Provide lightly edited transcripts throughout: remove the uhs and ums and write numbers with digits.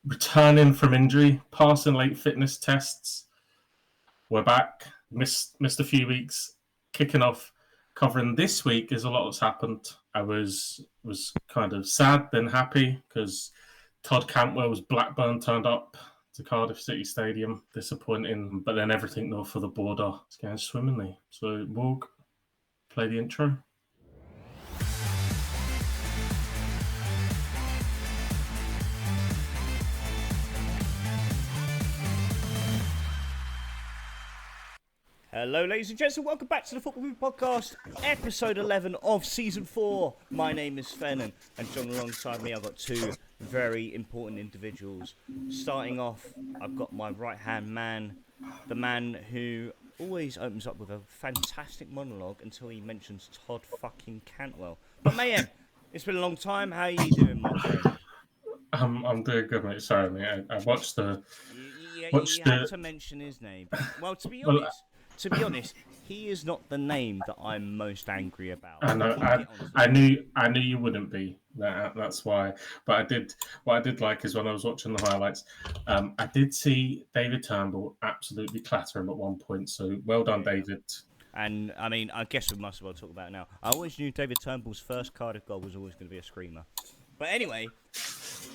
returning from injury, passing late fitness tests. We're back. Missed a few weeks. Kicking off, covering this week is a lot that's happened. I was kind of sad, then happy because Todd Cantwell's Blackburn turned up to Cardiff City Stadium. Disappointing, but then everything north of the border is going swimmingly. So, Morg, play the intro. Hello, ladies and gents, and welcome back to the Football Podcast, episode 11 of season 4. My name is Fennan, and joined alongside me, I've got two very important individuals. Starting off, I've got my right-hand man, the man who always opens up with a fantastic monologue until he mentions Todd fucking Cantwell. But Mayhem, it's been a long time. How are you doing, my friend? I'm doing good, mate. Sorry, mate. I watched the. You had to mention his name. Well, to be honest, he is not the name that I'm most angry about. I know. I knew you wouldn't be. That's why. But what I did like is when I was watching the highlights, I did see David Turnbull absolutely clatter him at one point. So well done, David. And I mean, I guess we must as well talk about it now. I always knew David Turnbull's first Cardiff goal was always going to be a screamer. But anyway,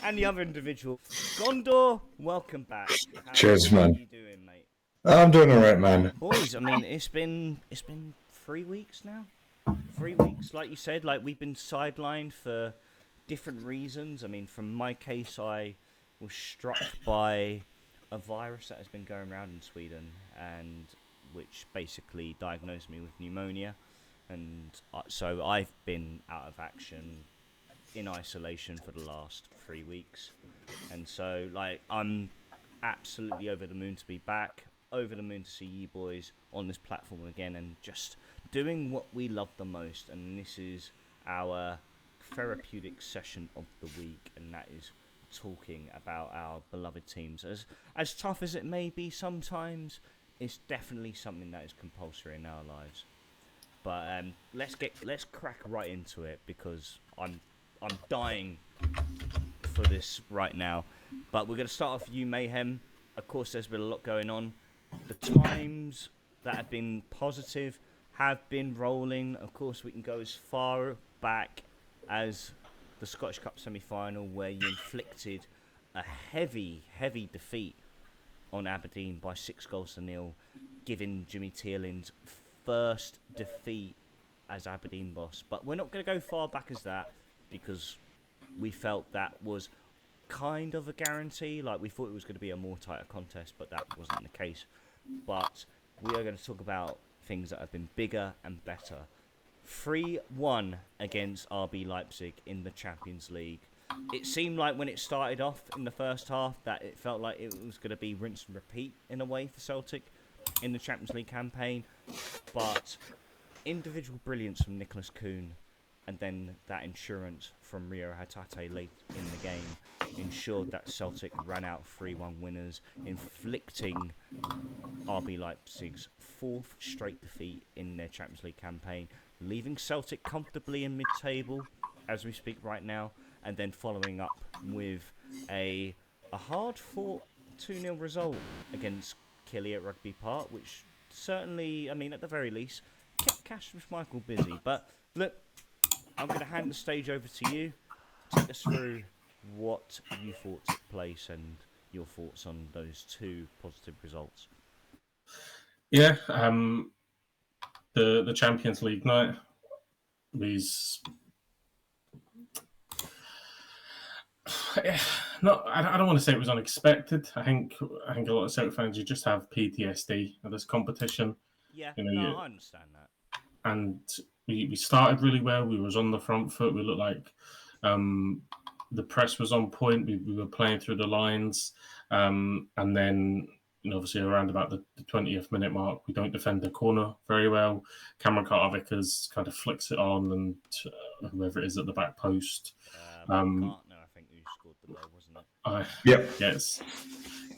and the other individual, Gondor, welcome back. Cheers, man. How are you doing, mate? I'm doing all right, man. Boys, I mean, it's been 3 weeks now. 3 weeks, like you said, like we've been sidelined for different reasons. I mean, from my case, I was struck by a virus that has been going around in Sweden, and which basically diagnosed me with pneumonia, and so I've been out of action in isolation for the last 3 weeks, and so like I'm absolutely over the moon to be back. Over the moon to see you boys on this platform again and just doing what we love the most, and this is our therapeutic session of the week, and that is talking about our beloved teams. As tough as it may be sometimes, it's definitely something that is compulsory in our lives. But let's crack right into it, because I'm dying for this right now. But we're going to start off with you, Mayhem. Of course, there's been a lot going on. The times that have been positive have been rolling. Of course, we can go as far back as the Scottish Cup semi-final, where you inflicted a heavy defeat on Aberdeen by 6-0, giving Jimmy Tierlin's first defeat as Aberdeen boss. But we're not going to go far back as that, because we felt that was kind of a guarantee. Like, we thought it was going to be a more tighter contest, but that wasn't the case. But we are going to talk about things that have been bigger and better. 3-1 against RB Leipzig in the Champions League. It seemed like when it started off in the first half that it felt like it was going to be rinse and repeat in a way for Celtic in the Champions League campaign, but individual brilliance from Nicholas Kuhn and then that insurance from Rio Hatate late in the game ensured that Celtic ran out 3-1 winners, inflicting RB Leipzig's 4th straight defeat in their Champions League campaign, leaving Celtic comfortably in mid-table as we speak right now, and then following up with a hard-fought 2-0 result against Killie at Rugby Park, which certainly, I mean, at the very least, kept Cash Michael busy. But look, I'm going to hand the stage over to you. Take us through what you thought took place and your thoughts on those two positive results. Yeah, the Champions League night was not. I don't want to say it was unexpected. I think a lot of Celtic fans, you just have PTSD of this competition. Yeah, I understand that. And we started really well. We was on the front foot. We looked like the press was on point. We were playing through the lines, and then obviously around about the 20th minute mark, we don't defend the corner very well. Cameron Carter-Vickers kind of flicks it on, and whoever it is at the back post. Gartner, I think, who scored the goal, wasn't it? Yep.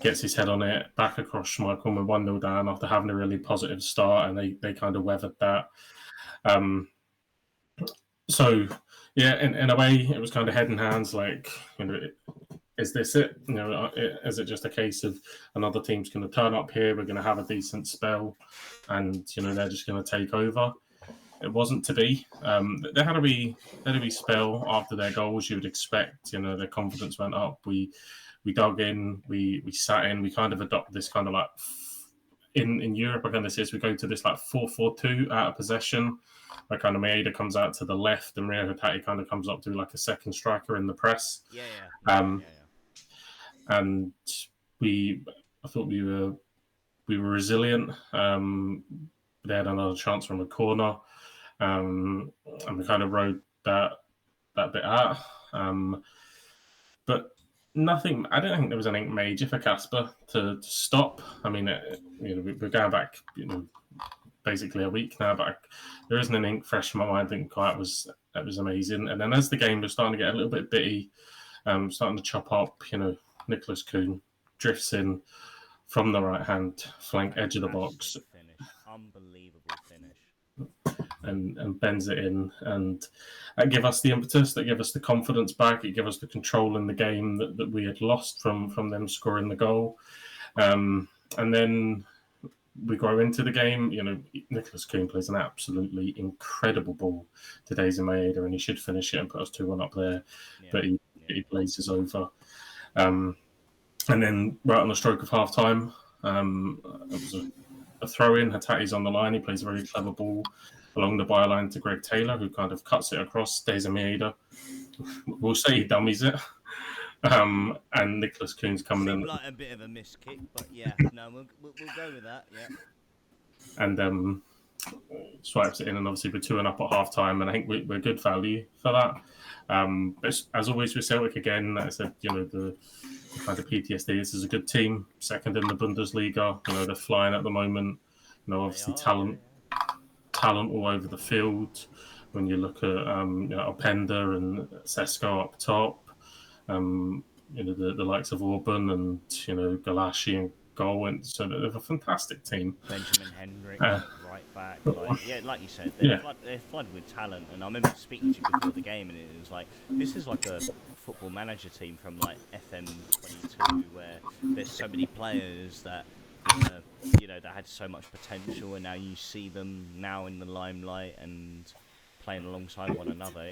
Gets his head on it, back across Schmeichel with 1-0 down after having a really positive start, and they kind of weathered that. So, yeah, in a way, it was kind of head and hands. Like, is this it? Is it just a case of another team's going to turn up here? We're going to have a decent spell, and they're just going to take over. It wasn't to be. They had a wee spell after their goals. You would expect. Their confidence went up. We dug in. We sat in. We kind of adopted this kind of like in Europe. I kind of says we go to this like 4-4-2 out of possession. Where kind of Maeda comes out to the left, and Rio Hatate kind of comes up to like a second striker in the press. And I thought we were resilient. They had another chance from a corner, and we kind of rode that bit out. But nothing. I don't think there was anything major for Casper to stop. I mean, we're going back, basically a week now, but there isn't anything fresh in my mind. I think that was amazing. And then as the game was starting to get a little bit bitty, starting to chop up, Nicholas Kuhn drifts in from the right hand flank edge of the box. Unbelievable finish. And bends it in, and that gave us the impetus, that gave us the confidence back, it gave us the control in the game that we had lost from them scoring the goal. And then we grow into the game. Nicholas Kuhn plays an absolutely incredible ball to Daisy Maeda, and he should finish it and put us 2-1 up there. But he blazes over. And then right on the stroke of half time, it was a throw in. Hatate's on the line. He plays a very clever ball along the byline to Greg Taylor, who kind of cuts it across Daisy Maeda. We'll say he dummies it. And Nicholas Kuhn's coming in. Like a bit of a miss kick, but we'll go with that. Yeah. And swipes it in, and obviously we're 2-1 up at half time, and I think we're good value for that. But as always with Celtic, again, like I said, the kind of PTSD. This is a good team, second in the Bundesliga. They're flying at the moment. Obviously talent all over the field. When you look at Openda and Sesko up top. The likes of Orban and Galashi and Goal, so they're a fantastic team. Benjamin Hendrick, right back. Like you said, they're flooded with talent. And I remember speaking to you before the game, and it was like, this is like a football manager team from like FM22, where there's so many players that that had so much potential, and now you see them now in the limelight and playing alongside one another.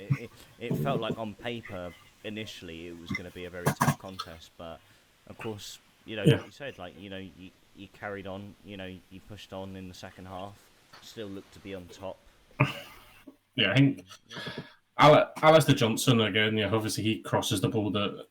It felt like on paper, initially, it was going to be a very tough contest, but of course, like you said, you carried on, you pushed on in the second half, still looked to be on top. I think Alistair Johnson again. Obviously he crosses the ball that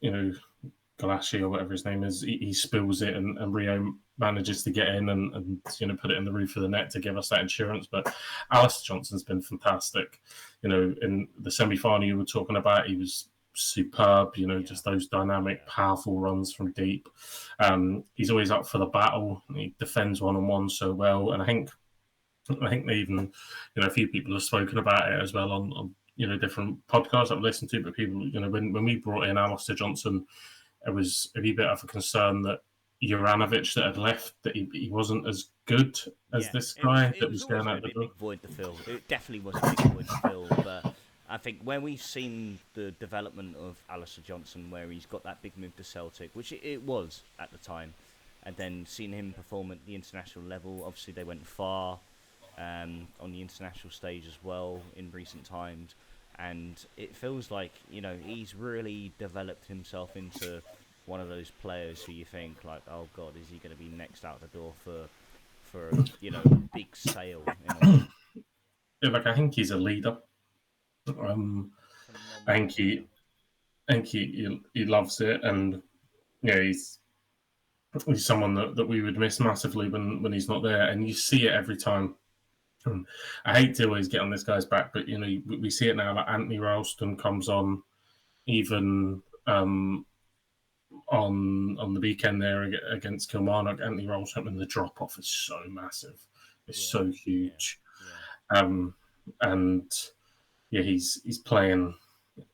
Galashi or whatever his name is, he spills it, and Rio manages to get in and put it in the roof of the net to give us that insurance. But Alistair Johnson's been fantastic. In the semi-final you were talking about, he was superb, just those dynamic, powerful runs from deep. He's always up for the battle. He defends one-on-one so well, and I think they even, a few people have spoken about it as well on different podcasts I've listened to. But people, when we brought in Alistair Johnson, it was a bit of a concern that Juranovic that had left, that he wasn't as good as this guy that was going out the door. Big void to fill. It definitely was a big void to fill, but I think when we've seen the development of Alistair Johnson, where he's got that big move to Celtic, which it was at the time, and then seeing him perform at the international level, obviously they went far on the international stage as well in recent times, and it feels like he's really developed himself into one of those players who you think like, oh God, is he going to be next out the door for a big sale? I think he's a leader. I think he loves it, and he's someone that we would miss massively when he's not there, and you see it every time. I hate to always get on this guy's back, but we see it now. Like Anthony Ralston comes on, even on the weekend there against Kilmarnock. Anthony Ralston, and the drop off is so massive, it's so huge, and he's playing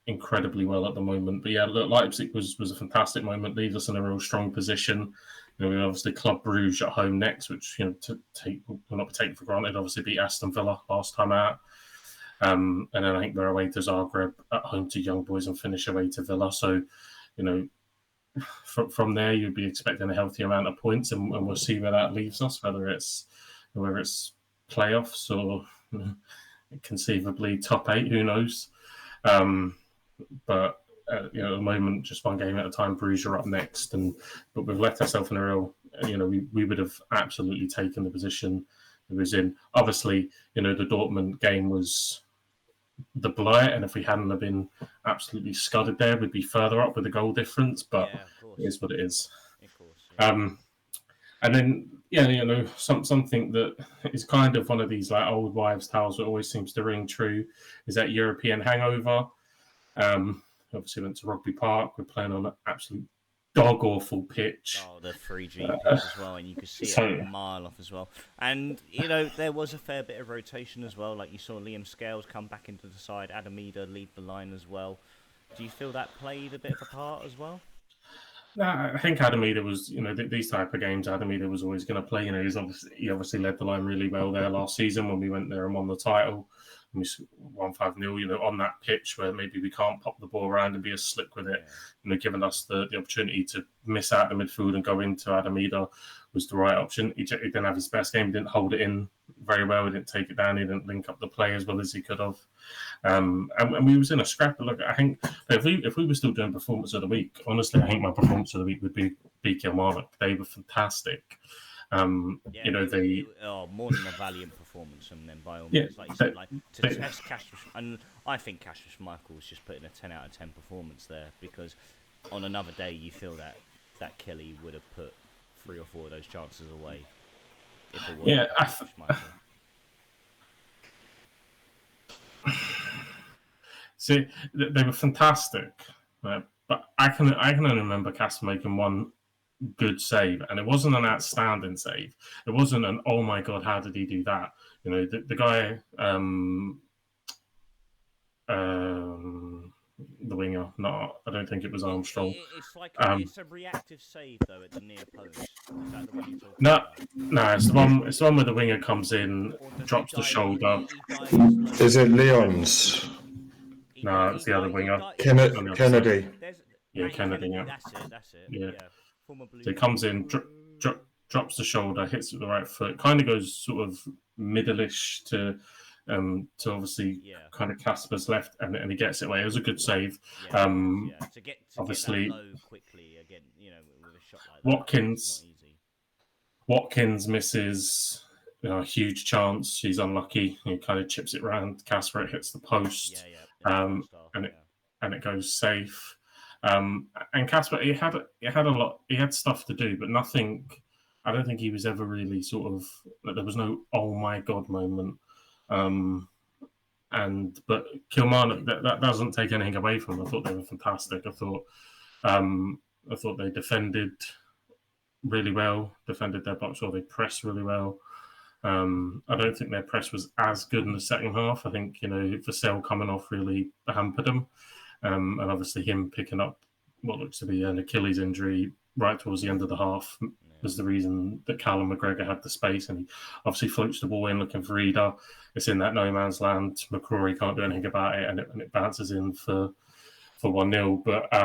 incredibly well at the moment. But Leipzig was a fantastic moment, leaves us in a real strong position. We obviously Club Bruges at home next, which will not be taken for granted. Obviously beat Aston Villa last time out, and then I think we're away to Zagreb, at home to Young Boys, and finish away to Villa. So from there, you'd be expecting a healthy amount of points, and we'll see where that leaves us. Whether it's playoffs or conceivably top 8, who knows? But at the moment, just one game at a time. Bruges are up next, but we've left ourselves in a real. We would have absolutely taken the position it was in. Obviously, the Dortmund game was the blight, and if we hadn't have been absolutely scudded there, we'd be further up with a goal difference. But it is what it is. Of course. Yeah. And then something that is kind of one of these like old wives' tales that always seems to ring true is that European hangover. Obviously went to Rugby Park. We're playing on an absolute dog awful pitch. Oh, the 3G pitch as well, and you could see it a mile off as well. And there was a fair bit of rotation as well. Like you saw Liam Scales come back into the side, Adamida lead the line as well. Do you feel that played a bit of a part as well? No, I think Adamida was, these type of games, Adamida was always going to play. He obviously led the line really well there last season when we went there and won the title. And we won 5-0, on that pitch where maybe we can't pop the ball around and be as slick with it. Giving us the opportunity to miss out the midfield and go into Adamida was the right option. He didn't have his best game. He didn't hold it in very well. He didn't take it down. He didn't link up the play as well as he could have. And we was in a scrap. Look, I think if we were still doing performance of the week, honestly, I think my performance of the week would be Kilmarnock. They were fantastic. More than a valiant performance from them by all means. Like you said, test Cassius, and I think Cassius Michael's just putting a 10 out of 10 performance there, because on another day you feel that Kelly would have put 3 or 4 of those chances away if it wasn't Cassius Michael. See, they were fantastic, but I can only remember Casper making one good save, and it wasn't an outstanding save. It wasn't an oh my god, how did he do that? The guy, the winger. No, I don't think it was Armstrong. It's like it's a reactive save though at the near post. Is that the one you're talking about? No, it's the one where the winger comes in, drops the shoulder. Is it Leon's? No, it's the other winger. Kennedy. Yeah, Kennedy. Yeah. That's it. Yeah. So he comes in, drops the shoulder, hits it with the right foot, kind of goes sort of middle-ish to obviously kind of Casper's left, and he gets it away. It was a good save. To get obviously that low quickly again, with a shot like that. It's not easy. Watkins misses a huge chance. He's unlucky. He kind of chips it round Casper. It hits the post, and it goes safe. And Casper, he had a lot. He had stuff to do, but nothing. I don't think he was ever really sort of. There was no oh my god moment. But Kilmarnock, that doesn't take anything away from them. I thought they were fantastic. I thought they defended really well, defended their box, or they pressed really well. I don't think their press was as good in the second half. I think Vassell coming off really hampered them. And obviously him picking up what looks to be an Achilles injury right towards the end of the half was the reason that Callum McGregor had the space, and he obviously floats the ball in looking for Ida. It's in that no man's land. McCrory can't do anything about it, and it bounces in for 1-0. But I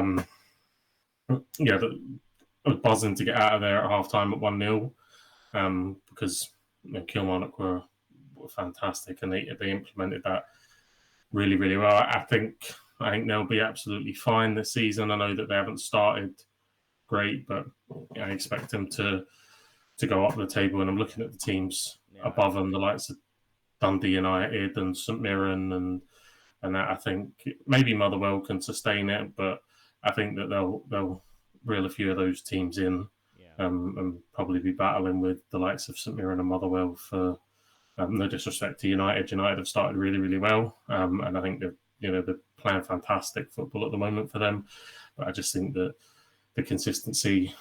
was buzzing to get out of there at half time at 1-0 because Kilmarnock were fantastic, and they implemented that really, really well. I think they'll be absolutely fine this season. I know that they haven't started great, but I expect them to go up the table. And I'm looking at the teams above them, the likes of Dundee United and St Mirren, and that. I think maybe Motherwell can sustain it, but I think that they'll reel a few of those teams in, and probably be battling with the likes of St Mirren and Motherwell for. No disrespect to United. United have started really, really well, and I think they're playing fantastic football at the moment for them. But I just think that the consistency,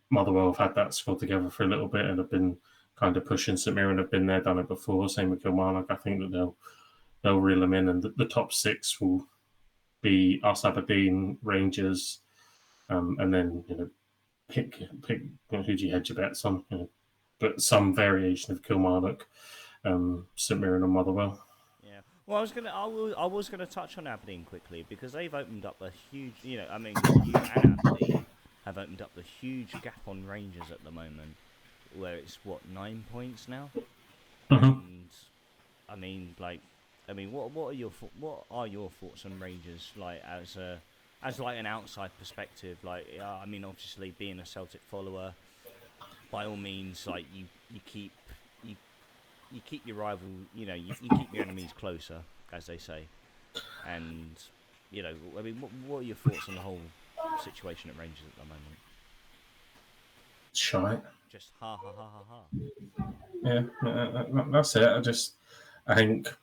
Motherwell have had that squad together for a little bit and have been kind of pushing. St Mirren have been there, done it before. Same with Kilmarnock. I think that they'll reel them in, and the top 6 will be us, Aberdeen, Rangers, and then pick who do you hedge your bets on. But some variation of Kilmarnock, St Mirren and Motherwell. Yeah. Well, I was gonna touch on Aberdeen quickly because they've opened up a huge, you and Aberdeen have opened up the huge gap on Rangers at the moment, where it's 9 points now, and what are your thoughts on Rangers, like as like an outside perspective, obviously being a Celtic follower, by all means, like you keep your rival, you keep your enemies closer, as they say. And, what are your thoughts on the whole situation at Rangers at the moment? Shite. Just ha ha ha ha ha. Yeah, that's it. I think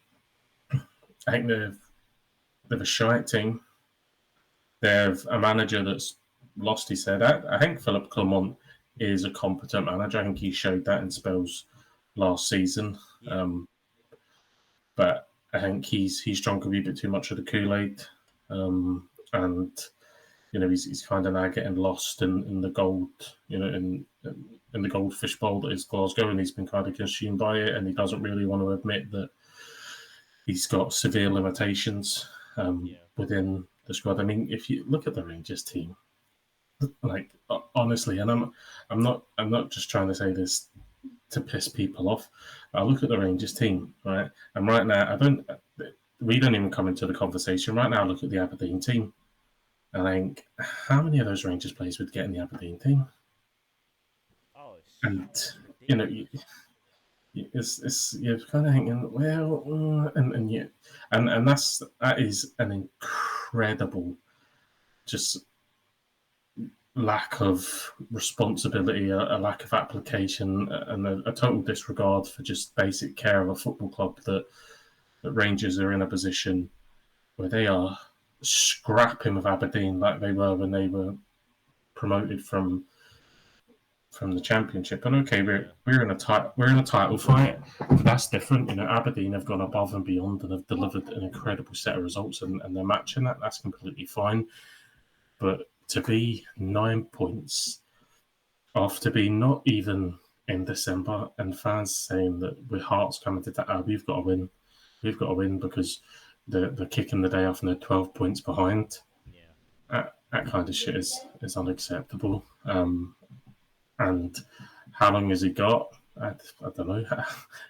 they've a shite team. They have a manager that's lost his head. I think Philip Clement is a competent manager. I think he showed that in spells last season. Yeah. But I think he's drunk a wee bit too much of the Kool-Aid. And he's kind of now getting lost in the gold, in the goldfish bowl that is Glasgow, and he's been kind of consumed by it, and he doesn't really want to admit that he's got severe limitations within the squad. I mean, if you look at the Rangers team, like honestly, and I'm not just trying to say this to piss people off. I look at the Rangers team, right, and right now we don't even come into the conversation. Right now, I look at the Aberdeen team, and I think, how many of those Rangers players would get in the Aberdeen team? Oh, it's you're kind of thinking, well, and that is an incredible just lack of responsibility, a lack of application, and a total disregard for just basic care of a football club that Rangers are in a position where they are scrapping with Aberdeen like they were when they were promoted from the Championship. And okay, we're in a title fight. That's different. Aberdeen have gone above and beyond and have delivered an incredible set of results, and they're matching that. That's completely fine. But to be 9 points after being not even in December, and fans saying that with hearts coming to that, we've got to win. We've got to win because they're kicking the day off and they're 12 points behind. Yeah. That kind of shit is unacceptable. And how long has he got? I don't know.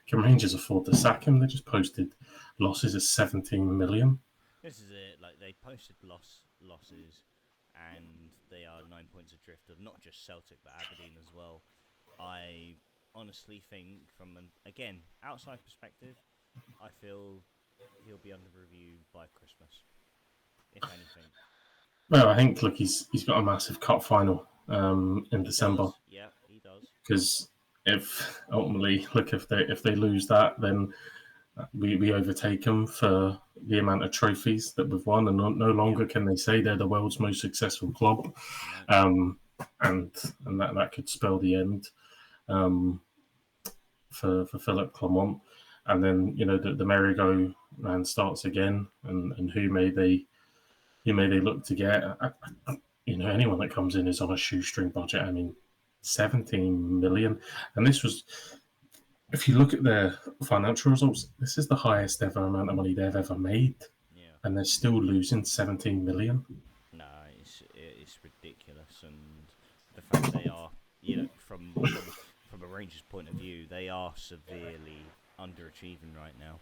Can Rangers afford to sack him? They just posted losses of 17 million. This is it. Like, they posted losses, and they are 9 points adrift of not just Celtic but Aberdeen as well. I honestly think, from an outside perspective, I feel he'll be under review by Christmas, if anything. Well, I think he's got a massive cup final in December. Yeah, he does. Because if they lose that, then we overtake them for the amount of trophies that we've won, and no longer can they say they're the world's most successful club, and that could spell the end for Philip Clement. And then the merry-go-round starts again, and who may they look to get? Anyone that comes in is on a shoestring budget. I mean, 17 million, and this was, if you look at their financial results, this is the highest ever amount of money they've ever made, and they're still losing 17 million. No, it's ridiculous, and the fact they are, from a Rangers point of view, they are severely underachieving right now.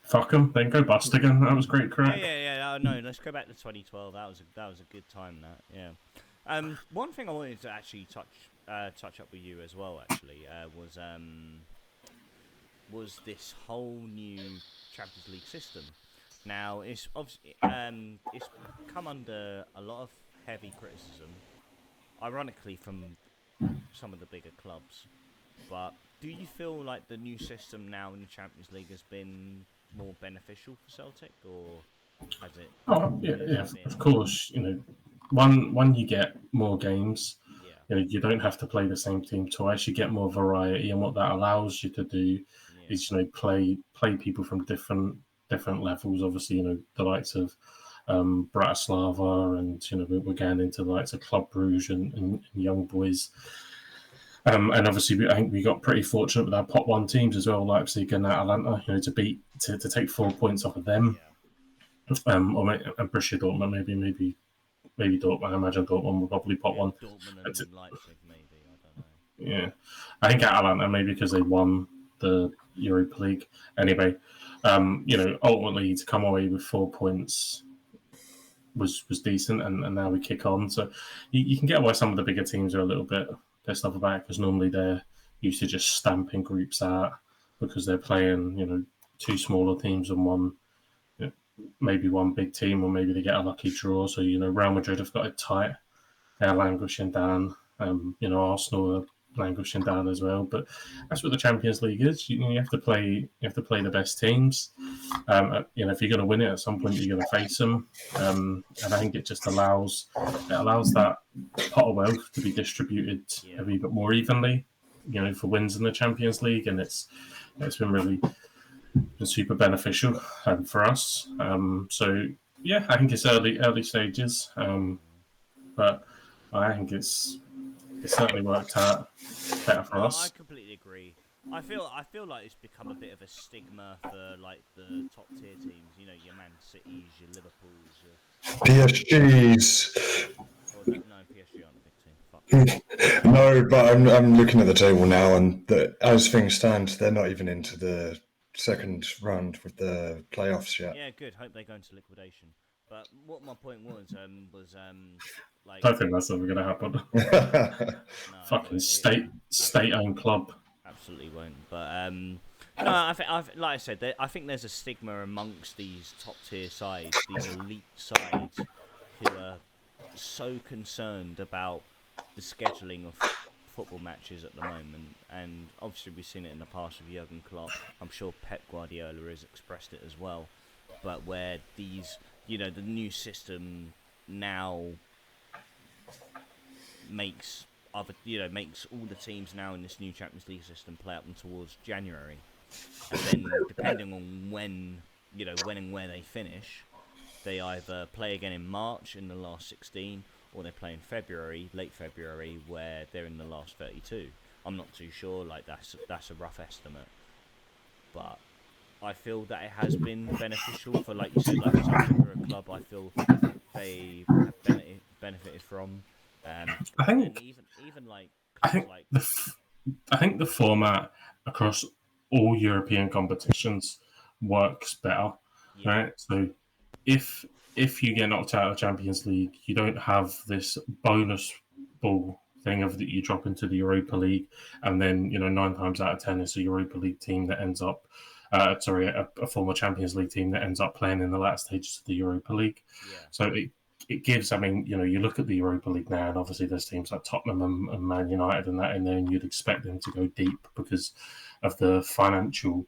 Fuck them, then go bust again. That was great crack. Yeah. No, let's go back to 2012. That was a good time. That, yeah. One thing I wanted to actually touch up with you as well, actually, was this whole new Champions League system. Now, it's obviously it's come under a lot of heavy criticism, ironically from some of the bigger clubs. But do you feel like the new system now in the Champions League has been more beneficial for Celtic, or has it? Oh, yeah, of course. One, you get more games. Yeah. You don't have to play the same team twice. You get more variety, and what that allows you to do is play people from different levels. Obviously, the likes of Bratislava, and we're getting into the likes of Club Brugge and Young Boys. And obviously, I think we got pretty fortunate with our pot one teams as well, Leipzig and Atalanta, to take 4 points off of them. And Borussia Dortmund, maybe Dortmund. I imagine Dortmund will probably pot one. Dortmund and Leipzig, maybe. I don't know. Yeah, I think Atalanta maybe because they won the Europa League. Anyway, ultimately to come away with 4 points was decent, and now we kick on. So you can get why some of the bigger teams are a little bit pissed off about it, because normally they're used to just stamping groups out because they're playing, 2 smaller teams and one, maybe one big team, or maybe they get a lucky draw. So, Real Madrid have got it tight. They're languishing down. Arsenal are languishing down as well. But that's what the Champions League is. You have to play the best teams. If you're going to win it at some point, you're going to face them. And I think it just allows that pot of wealth to be distributed a wee bit more evenly, for wins in the Champions League, and it's been really super beneficial for us. So yeah, I think it's early stages, but I think it's certainly worked out better for us. I completely agree. I feel like it's become a bit of a stigma for like the top tier teams. Your Man Cities, your Liverpools, PSG's. No, PSG aren't a big team. Fuck. No, but I'm looking at the table now, and as things stand, they're not even into the second round with the playoffs yet. Yeah, good. Hope they go into liquidation. But what my point was like. I don't think that's ever going to happen. No, Fucking state-owned club. Absolutely won't. But no, like I said, I think there's a stigma amongst these top tier sides, these elite sides, who are so concerned about the scheduling of football matches at the moment. And obviously we've seen it in the past with Jurgen Klopp. I'm sure Pep Guardiola has expressed it as well. But where these, the new system now makes all the teams now in this new Champions League system play up towards January, and then depending on when and where they finish, they either play again in March in the last 16, or they play in February, late February, where they're in the last 32. I'm not too sure. Like that's a rough estimate, but I feel that it has been beneficial for, like you said, like for a club. I feel they have benefited from. I think even like I think the format across all European competitions works better, right? So if you get knocked out of the Champions League, you don't have this bonus ball thing of that you drop into the Europa League, and then 9 times out of 10 it's a Europa League team that ends up, a former Champions League team that ends up playing in the latter stages of the Europa League. Yeah. So it gives, you look at the Europa League now, and obviously there's teams like Tottenham and Man United and that in there, and you'd expect them to go deep because of the financial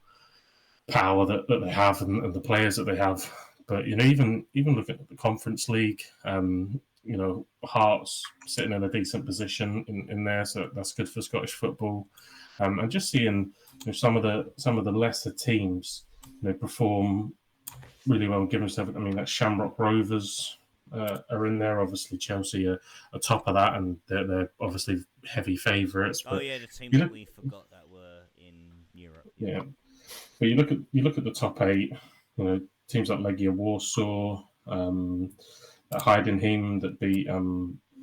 power that they have and the players that they have. But, even look at the Conference League, Hearts sitting in a decent position in there, so that's good for Scottish football. And just seeing some of the lesser teams perform really well, given stuff. That Shamrock Rovers are in there. Obviously, Chelsea are top of that, and they're obviously heavy favourites. Oh yeah, the team that we forgot that were in Europe. Yeah, but you look at the top 8. Teams like Legia Warsaw, Heidenheim that beat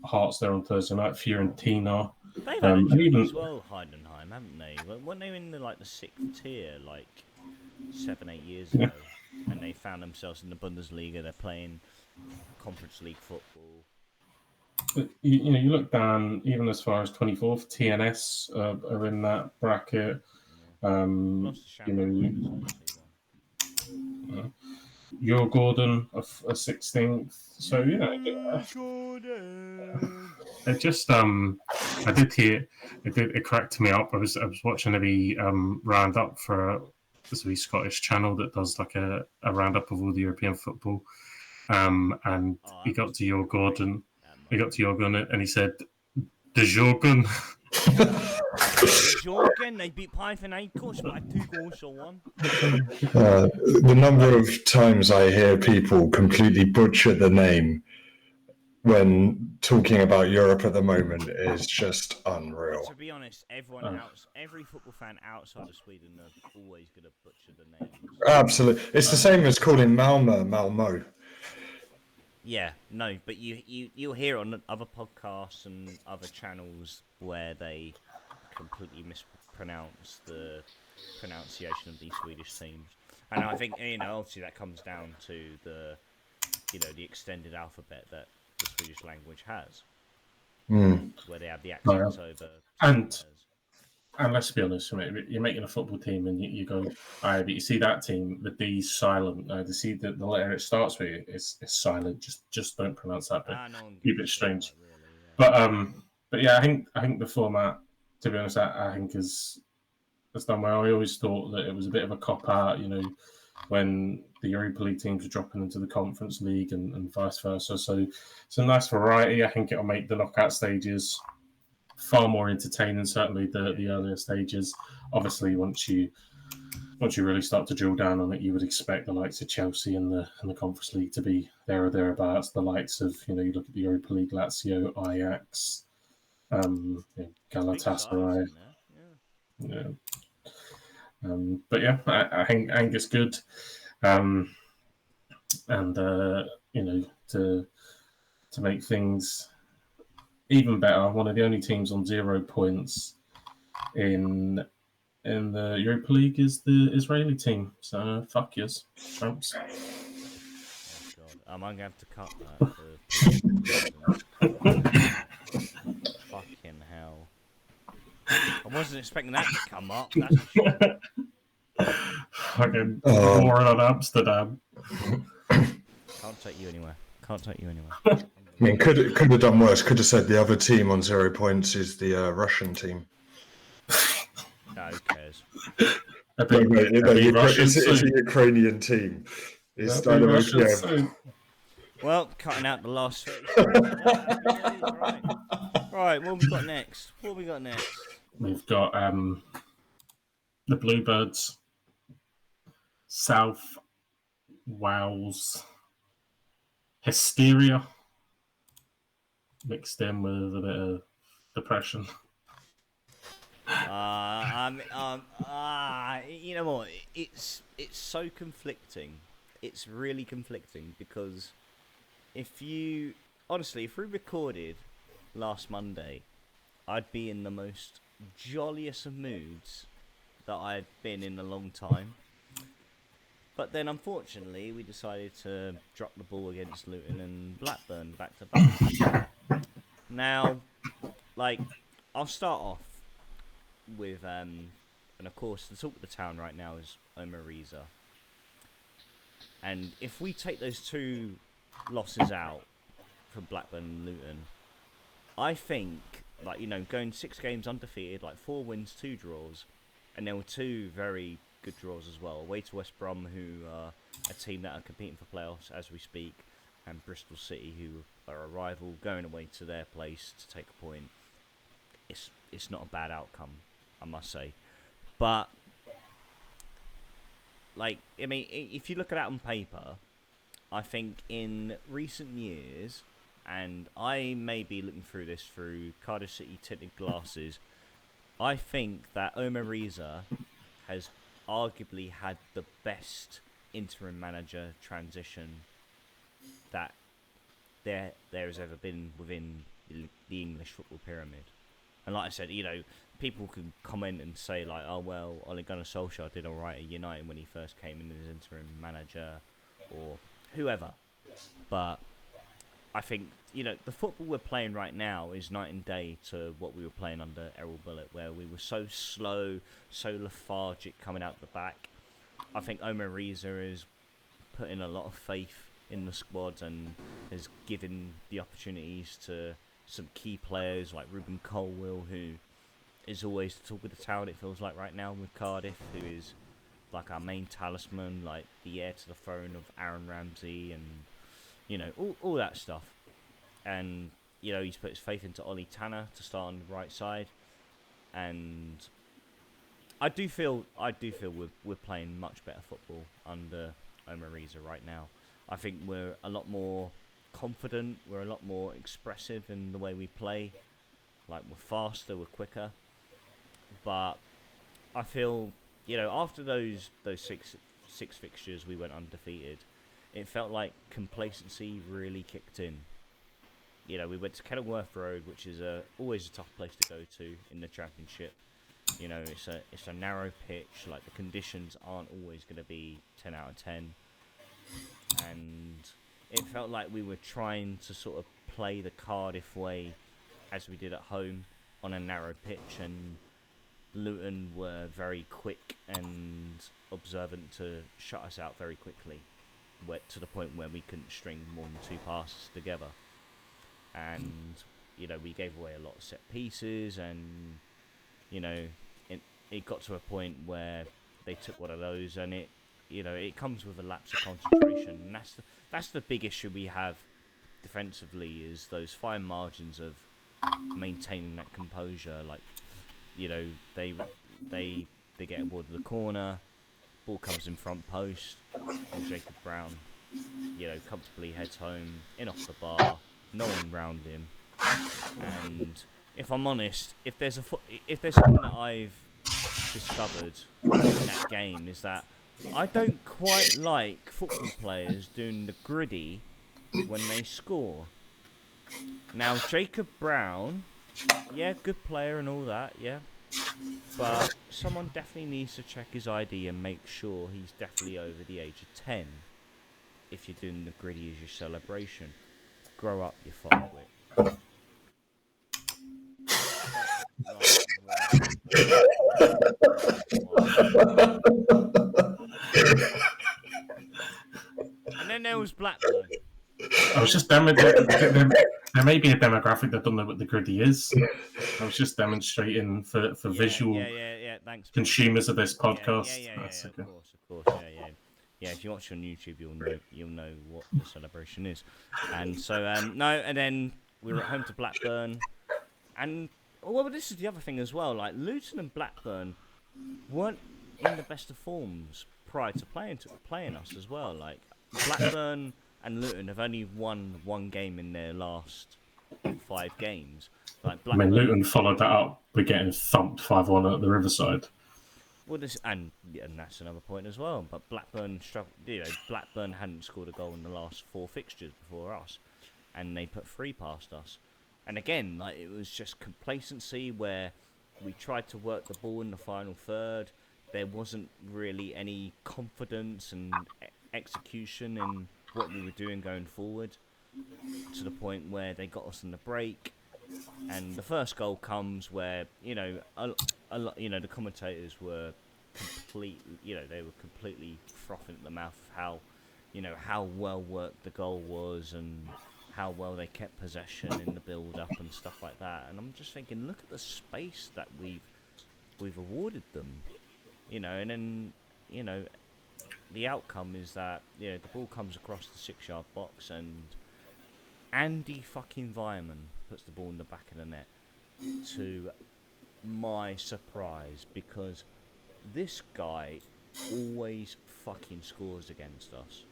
Hearts there on Thursday night. Fiorentina. They've had a journey as well, Heidenheim, haven't they? Weren't they in the 6th tier 7-8 years ago? And they found themselves in the Bundesliga. They're playing Conference League football. But you look down even as far as 24th. TNS are in that bracket. Your Gordon a 16th. So it just I did hear it cracked me up. I was watching a wee roundup for this wee Scottish channel that does like a roundup of all the European football. And he got to your Gordon. And he said, "The Jorgen." Jorgen, they beat Panathinaikos by 2 goals to 1. The number of times I hear people completely butcher the name when talking about Europe at the moment is just unreal. To be honest, every football fan outside of Sweden are always going to butcher the names. Absolutely. It's the same as calling Malmo. Yeah, no, but you'll hear on other podcasts and other channels where they completely mispronounce the pronunciation of these Swedish teams. And I think, obviously that comes down to the extended alphabet that the Swedish language has, where they have the accents over and let's be honest, you're making a football team and you go, but you see that team, the D's silent. You see the letter it starts with is silent. Just don't pronounce that bit. Keep it strange. Really, yeah. But yeah, I think the format, to be honest, I think has done well. I always thought that it was a bit of a cop out, when the Europa League teams are dropping into the Conference League and vice versa. So it's a nice variety. I think it'll make the knockout stages far more entertaining, certainly the earlier stages. Obviously, once you really start to drill down on it, you would expect the likes of Chelsea and the Conference League to be there or thereabouts. The likes of, you look at the Europa League, Lazio, Ajax, Galatasaray. Yeah. But yeah, I think it's good. And to make things even better, one of the only teams on 0 points in the Europa League is the Israeli team. So fuck yous, Trumps. Oh god, I'm gonna have to cut that. Fucking hell! I wasn't expecting that to come up. That's for sure. Fucking war on Amsterdam. Can't take you anywhere. I mean, could have done worse. Could have said the other team on 0 points is the Russian team. No, who cares? It's a Ukrainian team. It's well, cutting out the last 30 seconds. Right, what have we got next? We've got the Bluebirds, South Wales hysteria mixed in with a bit of depression. You know what? It's so conflicting. It's really conflicting because if we recorded last Monday, I'd be in the most jolliest of moods that I've been in a long time. But then, unfortunately, we decided to drop the ball against Luton and Blackburn back to back. Now, I'll start off with, and of course, the talk of the town right now is Omer Riza. And if we take those 2 losses out from Blackburn and Luton, I think, going 6 games undefeated, 4 wins, 2 draws, and there were 2 very good draws as well. Away to West Brom, who are a team that are competing for playoffs as we speak, and Bristol City, who are a rival, going away to their place to take a point. It's not a bad outcome, I must say. But, if you look at it on paper, I think in recent years, and I may be looking through this through Cardiff City tinted glasses, I think that Omer Riza has arguably had the best interim manager transition that there has ever been within the English football pyramid. And like I said, people can comment and say oh well, Ole Gunnar Solskjaer did all right at United when he first came in as interim manager, or whoever. But I think the football we're playing right now is night and day to what we were playing under Errol Bullitt, where we were so slow, so lethargic coming out the back. I think Omer Riza is putting a lot of faith in the squad and has given the opportunities to some key players like Ruben Colwill, who is always the talk of the town, it feels like right now, with Cardiff, who is our main talisman, the heir to the throne of Aaron Ramsey, and all that stuff. And he's put his faith into Ollie Tanner to start on the right side, and I do feel we're playing much better football under Omer Riza right now. I think we're a lot more confident. We're a lot more expressive in the way we play. Like, we're faster, we're quicker. But I feel, after those six fixtures, we went undefeated. It felt like complacency really kicked in. We went to Kenilworth Road, which is always a tough place to go to in the Championship. It's a narrow pitch. Like, the conditions aren't always going to be 10 out of 10. And it felt like we were trying to sort of play the Cardiff way as we did at home on a narrow pitch, and Luton were very quick and observant to shut us out very quickly, to the point where we couldn't string more than 2 passes together. And, we gave away a lot of set pieces, and, it got to a point where they took one of those, and it comes with a lapse of concentration. And that's the big issue we have defensively, is those fine margins of maintaining that composure. Like, they get a ball to the corner, ball comes in front post, and Jacob Brown, comfortably heads home, in off the bar, no one round him. And if I'm honest, if there's something that I've discovered in that game, is that I don't quite like football players doing the gritty when they score. Now, Jacob Brown, yeah, good player and all that, yeah. But someone definitely needs to check his ID and make sure he's definitely over the age of 10. If you're doing the gritty as your celebration, grow up, you fuckwit. And then there was Blackburn. I was just there may be a demographic that don't know what the gritty is. I was just demonstrating for visual Thanks, consumers of this podcast. Of course, yeah. If you watch on YouTube, you'll know what the celebration is. And so and then we were at home to Blackburn, and this is the other thing as well. Like, Luton and Blackburn weren't in the best of forms prior to playing us as well. Like, Blackburn and Luton have only won 1 game in their last 5 games. Like, Blackburn, Luton followed that up with getting thumped 5-1 at the Riverside. Well, and that's another point as well. But Blackburn struggled. Blackburn hadn't scored a goal in the last 4 fixtures before us, and they put 3 past us. And again, like, it was just complacency where we tried to work the ball in the final third. There wasn't really any confidence and execution in what we were doing going forward, to the point where they got us in the break. And the first goal comes where, the commentators were completely frothing at the mouth of how well worked the goal was, and how well they kept possession in the build-up and stuff like that. And I'm just thinking, look at the space that we've awarded them, and then, the outcome is that, the ball comes across the 6-yard box, and Andy fucking Vyman puts the ball in the back of the net, to my surprise, because this guy always fucking scores against us.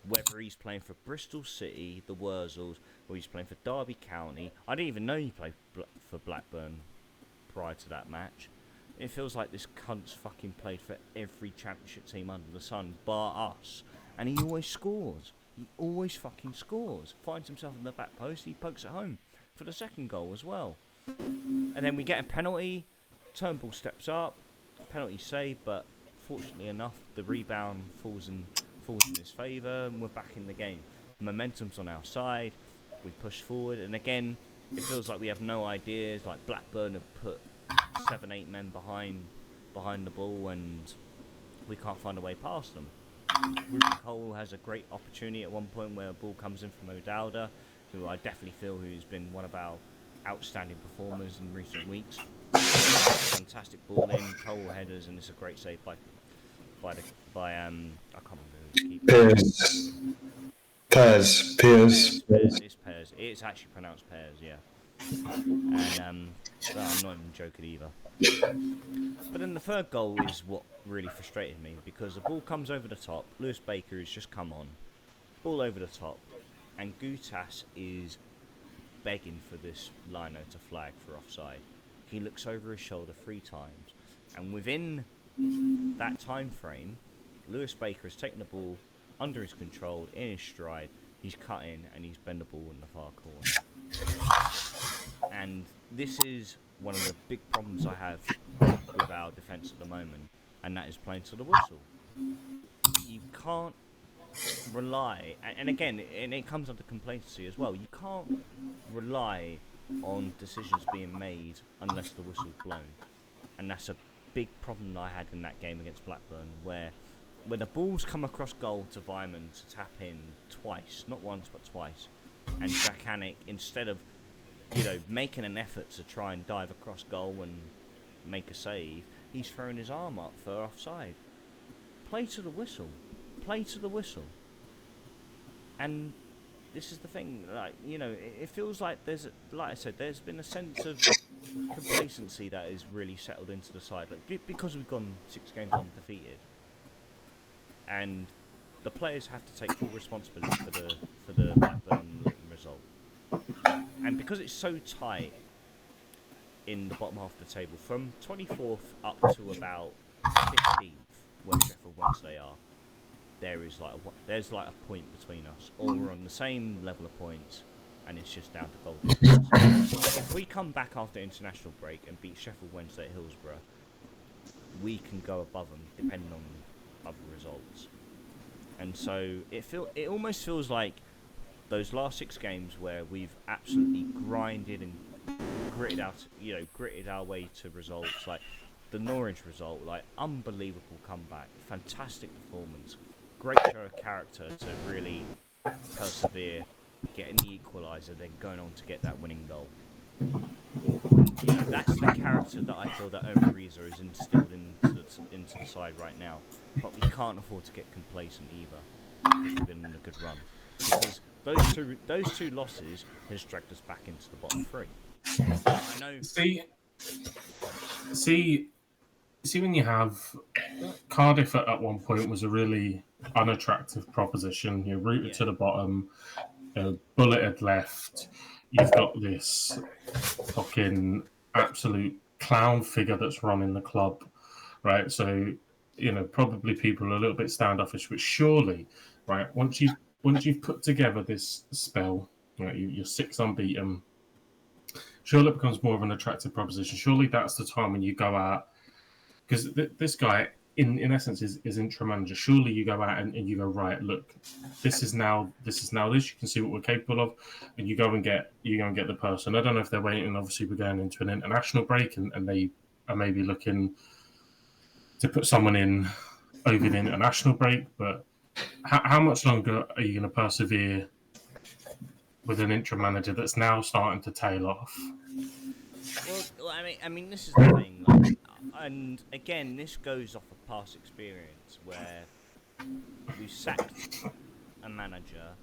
Whether he's playing for Bristol City, the Wurzels, or he's playing for Derby County. I didn't even know he played for Blackburn prior to that match. It feels like this cunt's fucking played for every championship team under the sun, bar us. And he always scores. He always fucking scores. Finds himself in the back post, he pokes it home for the second goal as well. And then we get a penalty. Turnbull steps up. Penalty saved, but fortunately enough, the rebound falls in his favour, and we're back in the game. The momentum's on our side. We push forward, and again, it feels like we have no ideas. Like, Blackburn have put 7-8 men behind the ball, and we can't find a way past them. Ruben Cole has a great opportunity at one point where a ball comes in from O'Dowda, who I definitely feel who's been one of our outstanding performers in recent weeks. Fantastic ball in, Cole headers, and it's a great save by I can't remember who the keeper. Pears. It's Pears. It's actually pronounced Pears, yeah. And I'm not even joking either. But then the third goal is what really frustrated me, because the ball comes over the top. Lewis Baker has just come on. Ball over the top. and Gutas is begging for this lino to flag for offside. He looks over his shoulder 3 times, and within that time frame, Lewis Baker has taken the ball under his control, in his stride, he's cut in, and he's bent the ball in the far corner. And this is one of the big problems I have with our defence at the moment, and that is playing to the whistle. You can't rely, and again, and it comes under complacency as well, you can't rely on decisions being made unless the whistle's blown. And that's a big problem that I had in that game against Blackburn, where when the balls come across goal to Vyman to tap in twice, not once but twice, and Jack Hannock, instead of making an effort to try and dive across goal and make a save, he's throwing his arm up for offside. Play to the whistle. Play to the whistle. And this is the thing, it feels like there's been a sense of complacency that is really settled into the side, because we've gone 6 games undefeated, and the players have to take full responsibility for the Blackburn result. And because it's so tight in the bottom half of the table, from 24th up to about 15th, where Sheffield Wednesday are, there's like a point between us, or we're on the same level of points, and it's just down to goal difference. If we come back after international break and beat Sheffield Wednesday at Hillsborough, we can go above them, depending on other results. And so it almost feels like those last 6 games where we've absolutely grinded and gritted our way to results, like the Norwich result, like unbelievable comeback, fantastic performance, great show of character to really persevere, getting the equaliser, then going on to get that winning goal. That's the character that I feel that Omer Riza is instilled into the side right now. But we can't afford to get complacent either, because we've been in a good run. Because those two losses has dragged us back into the bottom 3. I know. See, when you have Cardiff at one point was a really unattractive proposition. You're rooted to the bottom. Bullet had left. You've got this fucking absolute clown figure that's running the club, right? So, probably people are a little bit standoffish, but surely, right, once you've put together this spell, you're 6 unbeaten, surely it becomes more of an attractive proposition. Surely that's the time when you go out, because this guy, in essence, is interim manager. Surely you go out and you go, right, look, this is now this. You can see what we're capable of, and you go and get the person. I don't know if they're waiting. Obviously, we're going into an international break, and they are maybe looking to put someone in over the international break. But how much longer are you going to persevere with an interim manager that's now starting to tail off? Well, I mean, this is the thing, like, and again, this goes off of past experience where we sacked a manager,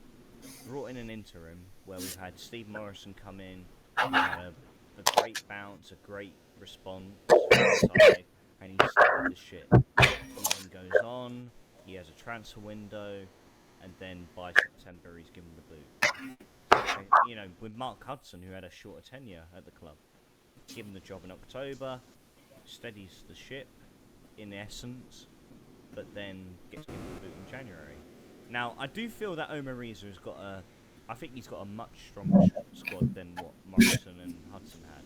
brought in an interim, where we've had Steve Morrison come in, we had a great bounce, a great response inside, and he started the shit. He then goes on, he has a transfer window, and then by September he's given the boot. And, with Mark Hudson, who had a shorter tenure at the club, give him the job in October, steadies the ship, in essence, but then gets given the boot in January. Now, I do feel that Omer Riza has got I think he's got a much stronger squad than what Morrison and Hudson had.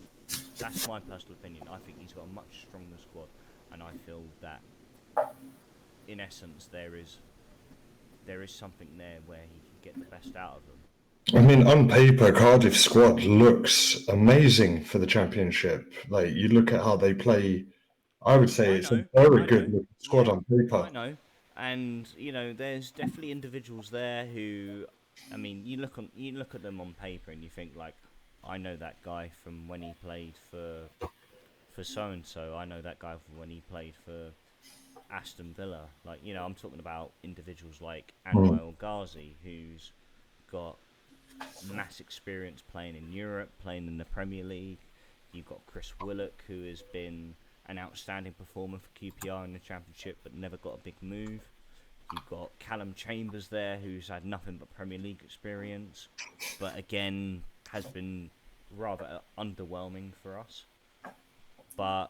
That's my personal opinion. I think he's got a much stronger squad, and I feel that, in essence, there is something there where he can get the best out of them. I mean, on paper, Cardiff's squad looks amazing for the Championship. Like, you look at how they play, I would say it's a very good squad on paper. I know. And, there's definitely individuals there who, I mean, you look at them on paper and you think, like, I know that guy from when he played for so-and-so. I know that guy from when he played for Aston Villa. Like, I'm talking about individuals like Anwar Ghazi, who's got mass experience playing in Europe, playing in the Premier League. You've got Chris Willock, who has been an outstanding performer for QPR in the Championship, but never got a big move. You've got Callum Chambers there, who's had nothing but Premier League experience, but again has been rather underwhelming for us. But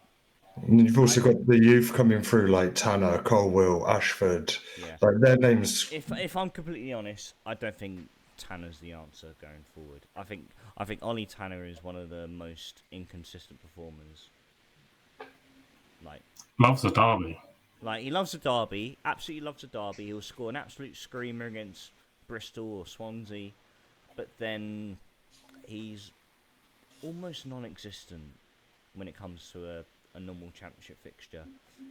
and you've also got the youth coming through like Tanner, Colwill, Ashford. Yeah. Like their names. If I'm completely honest, I don't think Tanner's the answer going forward. I think Ollie Tanner is one of the most inconsistent performers. Like, loves a derby. Like, he loves a derby, absolutely loves a derby. He'll score an absolute screamer against Bristol or Swansea, but then he's almost non-existent when it comes to a normal championship fixture.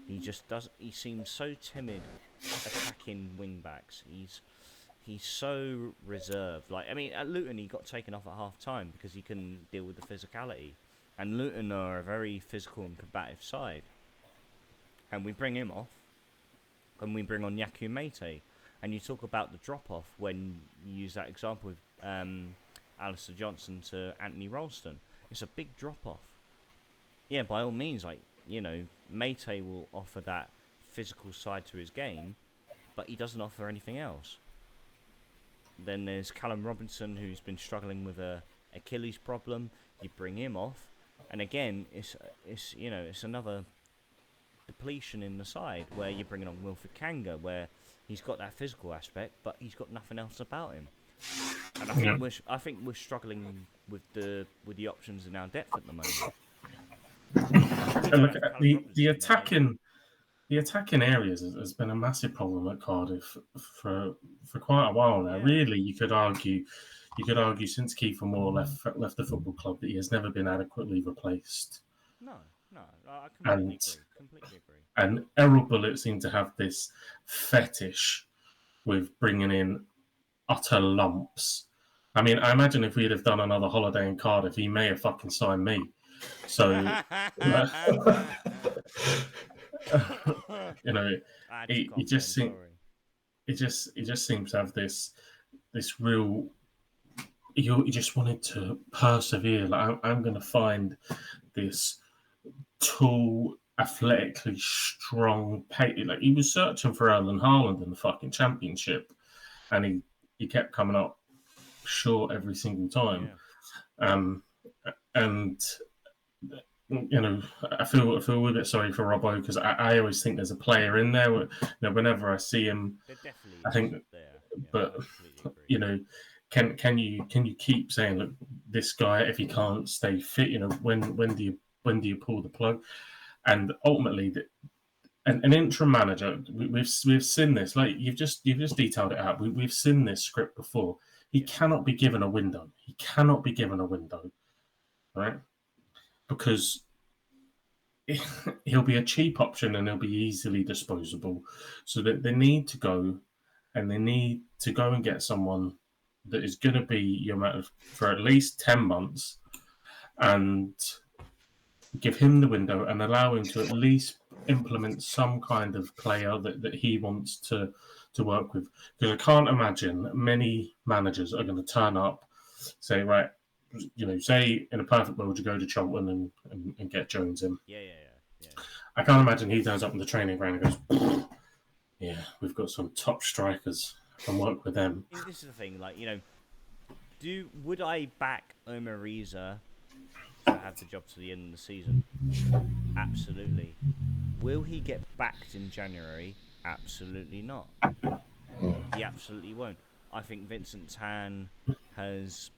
He just doesn't. He seems so timid attacking wing backs. He's so reserved. Like, I mean, at Luton he got taken off at half time because he couldn't deal with the physicality, and Luton are a very physical and combative side. And we bring him off, and we bring on Yaku Mate. And you talk about the drop-off when you use that example with Alistair Johnson to Anthony Ralston. It's a big drop-off. Yeah, by all means, like, you know, Mate will offer that physical side to his game, but he doesn't offer anything else. Then there's Callum Robinson, who's been struggling with a Achilles problem. You bring him off, and again, it's you know, it's another depletion in the side where you're bringing on Wilfred Kanga, where he's got that physical aspect, but he's got nothing else about him. And I think we're struggling with the options in our depth at the moment. And look at the attacking areas has been a massive problem at Cardiff for quite a while now. Yeah. Really, you could argue since Kiefer Moore left the football club that he has never been adequately replaced. No, I completely agree. And Errol Bullitt seemed to have this fetish with bringing in utter lumps. I mean, I imagine if we'd have done another holiday in Cardiff, he may have fucking signed me. So, you know, he just seems to have this real. He just wanted to persevere. Like, I'm going to find this tall, athletically strong, like he was searching for Erling Haaland in the fucking Championship, and he kept coming up short every single time. Yeah. And you know, I feel a bit sorry for Robbo because I always think there's a player in there. You know, whenever I see him, I think, there. Yeah, but you know, can you keep saying, look, this guy, if he can't stay fit, you know, when do you pull the plug? And ultimately, an interim manager, we've seen this. Like you've just detailed it out. We've seen this script before. He cannot be given a window. Right? Because he'll be a cheap option and he'll be easily disposable. So that they need to go and get someone that is going to be your man for at least 10 months and give him the window and allow him to at least implement some kind of player that he wants to work with. Because I can't imagine many managers are going to turn up, say, right, you know, say in a perfect world you go to Cheltenham and get Jones in. Yeah. I can't imagine he turns up in the training ground and goes, yeah, we've got some top strikers and work with them. This is the thing, like, you know, would I back Omer Riza to have the job to the end of the season? Absolutely. Will he get backed in January? Absolutely not. He absolutely won't. I think Vincent Tan has...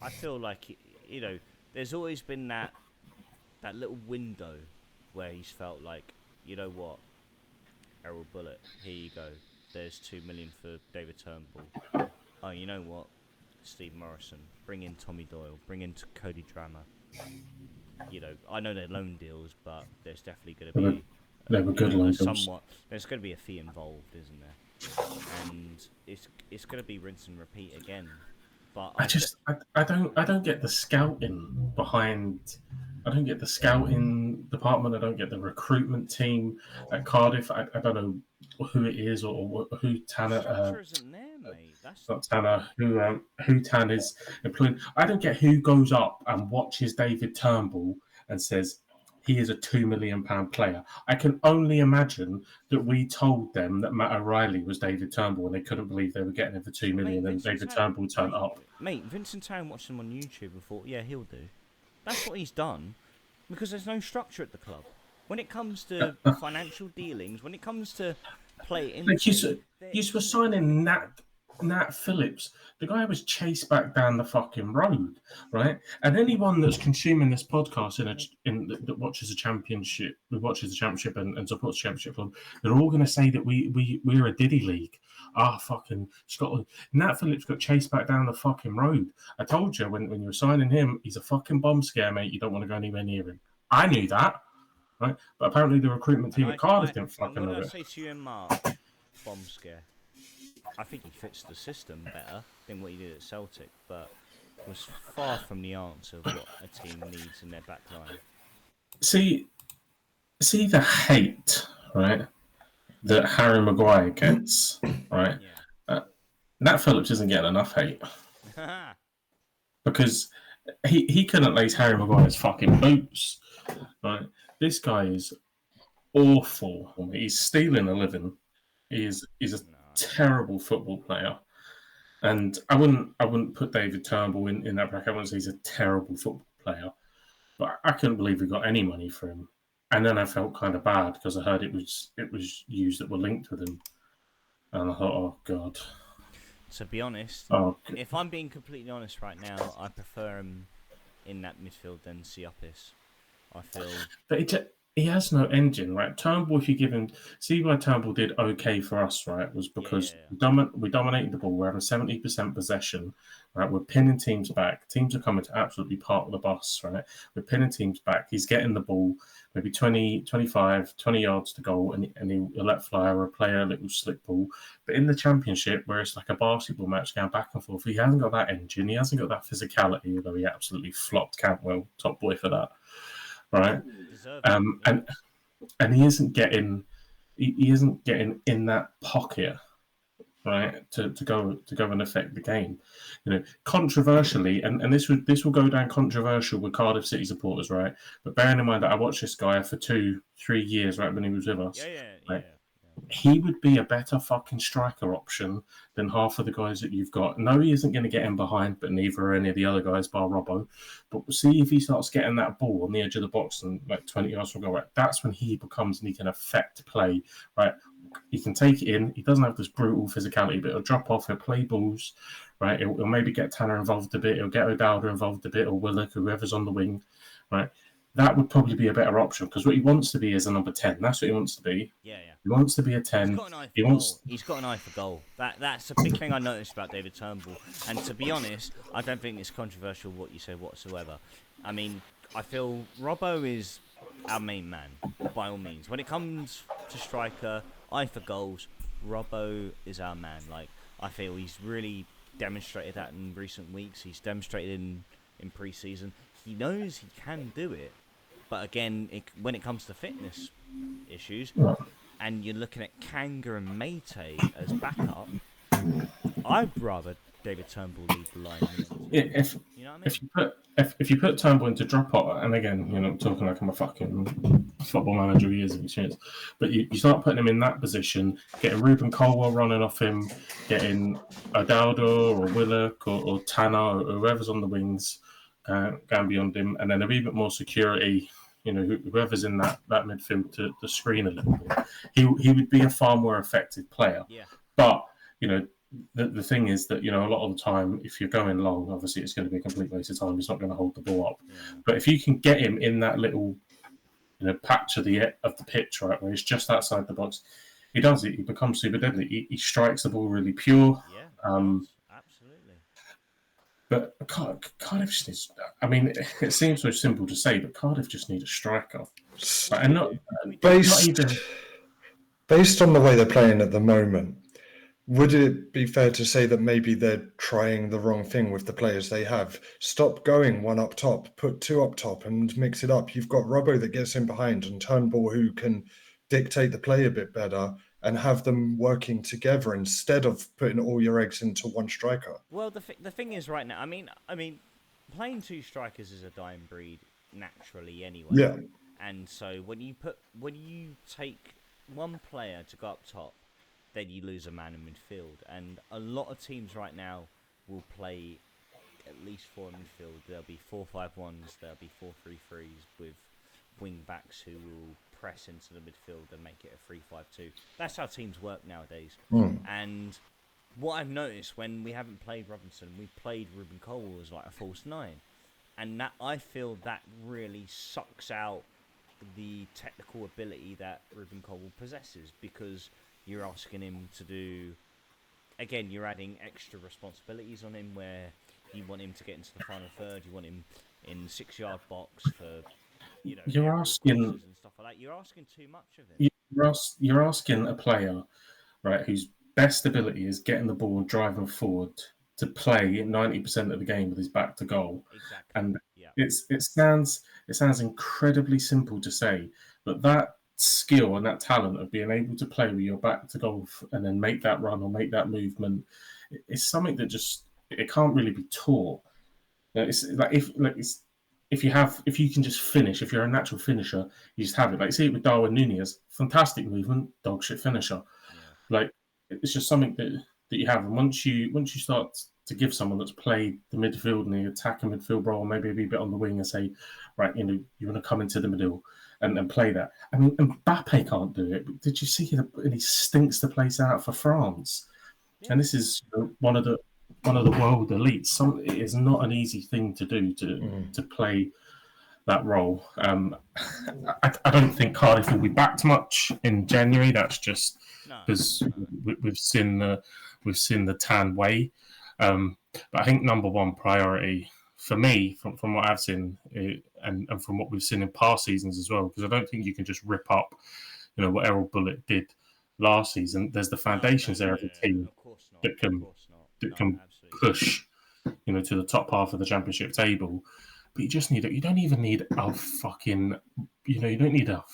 I feel like, you know, there's always been that little window where he's felt like, you know what, Errol Bullitt, here you go. There's $2 million for David Turnbull. Oh, you know what, Steve Morrison, bring in Tommy Doyle, bring in Cody Drammer. You know, I know they're loan deals, but there's definitely going to be they were good loan deals. There's going to be a fee involved, isn't there? And it's going to be rinse and repeat again. But I don't get the scouting behind. I don't get the scouting department. I don't get the recruitment team at Cardiff. I don't know who it is or who Tanner. Structure isn't there, mate. That's not Tanner. Who Tan is employing. I don't get who goes up and watches David Turnbull and says, he is a £2 million player. I can only imagine that we told them that Matt O'Reilly was David Turnbull and they couldn't believe they were getting him for £2 million and David Turnbull turned up. Mate, Vincent Town watched him on YouTube and thought, yeah, he'll do. That's what he's done because there's no structure at the club. When it comes to financial dealings, when it comes to play in, like you were signing Nat Phillips, the guy was chased back down the fucking road, right? And anyone that's consuming this podcast that watches the championship, and supports the championship club, they're all going to say that we're a Diddy league. Fucking Scotland. Nat Phillips got chased back down the fucking road. I told you when you were signing him, he's a fucking bomb scare, mate. You don't want to go anywhere near him. I knew that. Right, but apparently the recruitment team at Cardiff didn't fucking know it. What did I say to you in March? Bomb scare. I think he fits the system better than what he did at Celtic, but was far from the answer of what a team needs in their back line. See the hate, right, that Harry Maguire gets, right? Yeah. Nat Phillips isn't getting enough hate because he couldn't lace Harry Maguire's fucking boots, right? This guy is awful. He's stealing a living. He's a terrible football player, and I wouldn't put David Turnbull in that bracket. I wouldn't say he's a terrible football player, but I couldn't believe we got any money for him. And then I felt kind of bad because I heard it was used that were linked with him, and I thought, oh god. To be honest, if I'm being completely honest right now, I prefer him in that midfield than Siopis. I feel, but he has no engine, right? Turnbull, if you give him, see why Turnbull did okay for us, right? Was because we dominated the ball. We're having 70% possession, right? We're pinning teams back. Teams are coming to absolutely park the bus, right? We're pinning teams back. He's getting the ball, maybe 20, 25, 20 yards to goal, and he'll let fly or play a little slip ball. But in the Championship, where it's like a basketball match going back and forth, he hasn't got that engine. He hasn't got that physicality, although he absolutely flopped Cantwell, top boy for that. Right, and he isn't getting in that pocket, right, to go and affect the game. Controversially, and this will go down controversial with Cardiff City supporters, right? But bearing in mind that I watched this guy for 2-3 years, right, when he was with us, right? He would be a better fucking striker option than half of the guys that you've got. No, he isn't going to get in behind, but neither are any of the other guys, bar Robbo. But see if he starts getting that ball on the edge of the box and like 20 yards from goal, right? That's when he becomes and he can affect play, right? He can take it in. He doesn't have this brutal physicality, but he'll drop off. He'll play balls, right? He'll maybe get Tanner involved a bit. He'll get O'Dowda involved a bit, or Willock, whoever's on the wing, right? That would probably be a better option because what he wants to be is a number 10. That's what he wants to be. Yeah. He wants to be a 10. He's got an eye for goal. That's a big thing I noticed about David Turnbull. And to be honest, I don't think it's controversial what you say whatsoever. I mean, I feel Robbo is our main man, by all means. When it comes to striker, eye for goals, Robbo is our man. Like, I feel he's really demonstrated that in recent weeks. He's demonstrated in pre-season. He knows he can do it. But again, when it comes to fitness issues, and you're looking at Kanga and Mate as backup, I'd rather David Turnbull lead the line. If you put Turnbull into drop off, and again, I'm talking like I'm a fucking football manager with years of experience, but you start putting him in that position, getting Ruben Colwell running off him, getting O'Dowda or Willock or Tanner or whoever's on the wings going beyond him, and then a wee bit more security. Whoever's in that midfield to screen a little bit, he would be a far more effective player. Yeah. But the thing is that a lot of the time, if you're going long, obviously it's going to be a complete waste of time. He's not going to hold the ball up. Yeah. But if you can get him in that little patch of the pitch, right, where he's just outside the box, he does it. He becomes super deadly. He strikes the ball really pure. Yeah. Absolutely. But Cardiff just needs. I mean, it seems so simple to say, but Cardiff just need a striker. And not even based on the way they're playing at the moment. Would it be fair to say that maybe they're trying the wrong thing with the players they have? Stop going one up top, put two up top and mix it up. You've got Robbo that gets in behind and Turnbull who can dictate the play a bit better and have them working together instead of putting all your eggs into one striker. Well, the thing is right now, I mean, playing two strikers is a dying breed naturally anyway. Yeah. And so when you take one player to go up top, then you lose a man in midfield. And a lot of teams right now will play at least 4 in midfield. There'll be 4-5-1s, there'll be 4-3-3s with wing backs who will press into the midfield and make it a 3-5-2. That's how teams work nowadays. And what I've noticed when we haven't played Robinson, we played Ruben Cole as like a false 9. And that, I feel that really sucks out the technical ability that Ruben Cole possesses, because you're asking him to do, again, you're adding extra responsibilities on him where you want him to get into the final third, you want him in the 6-yard box for, you're asking and stuff like that. You're asking too much of him. you're asking a player, right, whose best ability is getting the ball and driving forward, to play 90% of the game with his back to goal. Exactly. And yeah. it sounds incredibly simple to say, but that skill and that talent of being able to play with your back to goal and then make that run or make that movement is something that just it can't really be taught. It's like if you can just finish, if you're a natural finisher, you just have it. Like see it with Darwin Nunez, fantastic movement, dog shit finisher. Yeah. Like it's just something that you have. And once you start to give someone that's played the midfield and the attacking midfield role, maybe a bit on the wing, and say, right, you want to come into the middle and play that. I mean, Mbappe can't do it. But did you see and he stinks the place out for France? Yeah. And this is one of the world elites. It is not an easy thing to do to play that role. I don't think Cardiff will be backed much in January. That's just because we've seen the tan way. But I think number one priority for me, from what I've seen, and from what we've seen in past seasons as well, because I don't think you can just rip up, what Errol Bullitt did last season. There's the foundations there of the team that can push, to the top half of the championship table. But you don't even need a fucking, you don't need a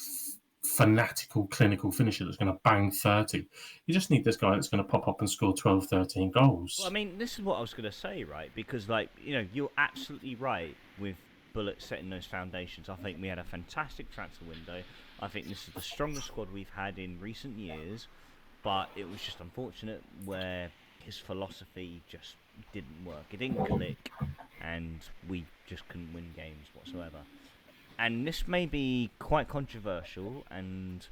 fanatical clinical finisher that's going to bang 30. You just need this guy that's going to pop up and score 12, 13 goals. Well, I mean, this is what I was going to say, right? Because, you're absolutely right with Bullitt setting those foundations. I think we had a fantastic transfer window. I think this is the strongest squad we've had in recent years, but it was just unfortunate where his philosophy just didn't work. It didn't click, and we just couldn't win games whatsoever. And this may be quite controversial, and